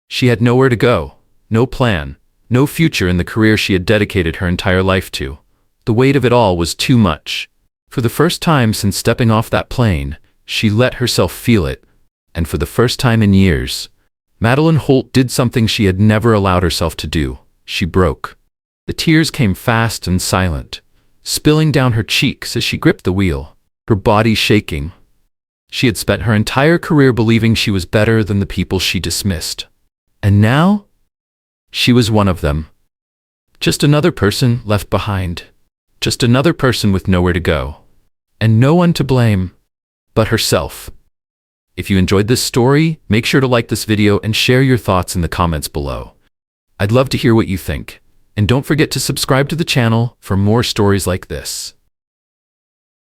She had nowhere to go, no plan, no future in the career she had dedicated her entire life to. The weight of it all was too much. For the first time since stepping off that plane, she let herself feel it. And for the first time in years, Madeline Holt did something she had never allowed herself to do. She broke. The tears came fast and silent, spilling down her cheeks as she gripped the wheel, her body shaking. She had spent her entire career believing she was better than the people she dismissed. And now, she was one of them. Just another person left behind. Just another person with nowhere to go. And no one to blame but herself. If you enjoyed this story, make sure to like this video and share your thoughts in the comments below. I'd love to hear what you think. And don't forget to subscribe to the channel for more stories like this.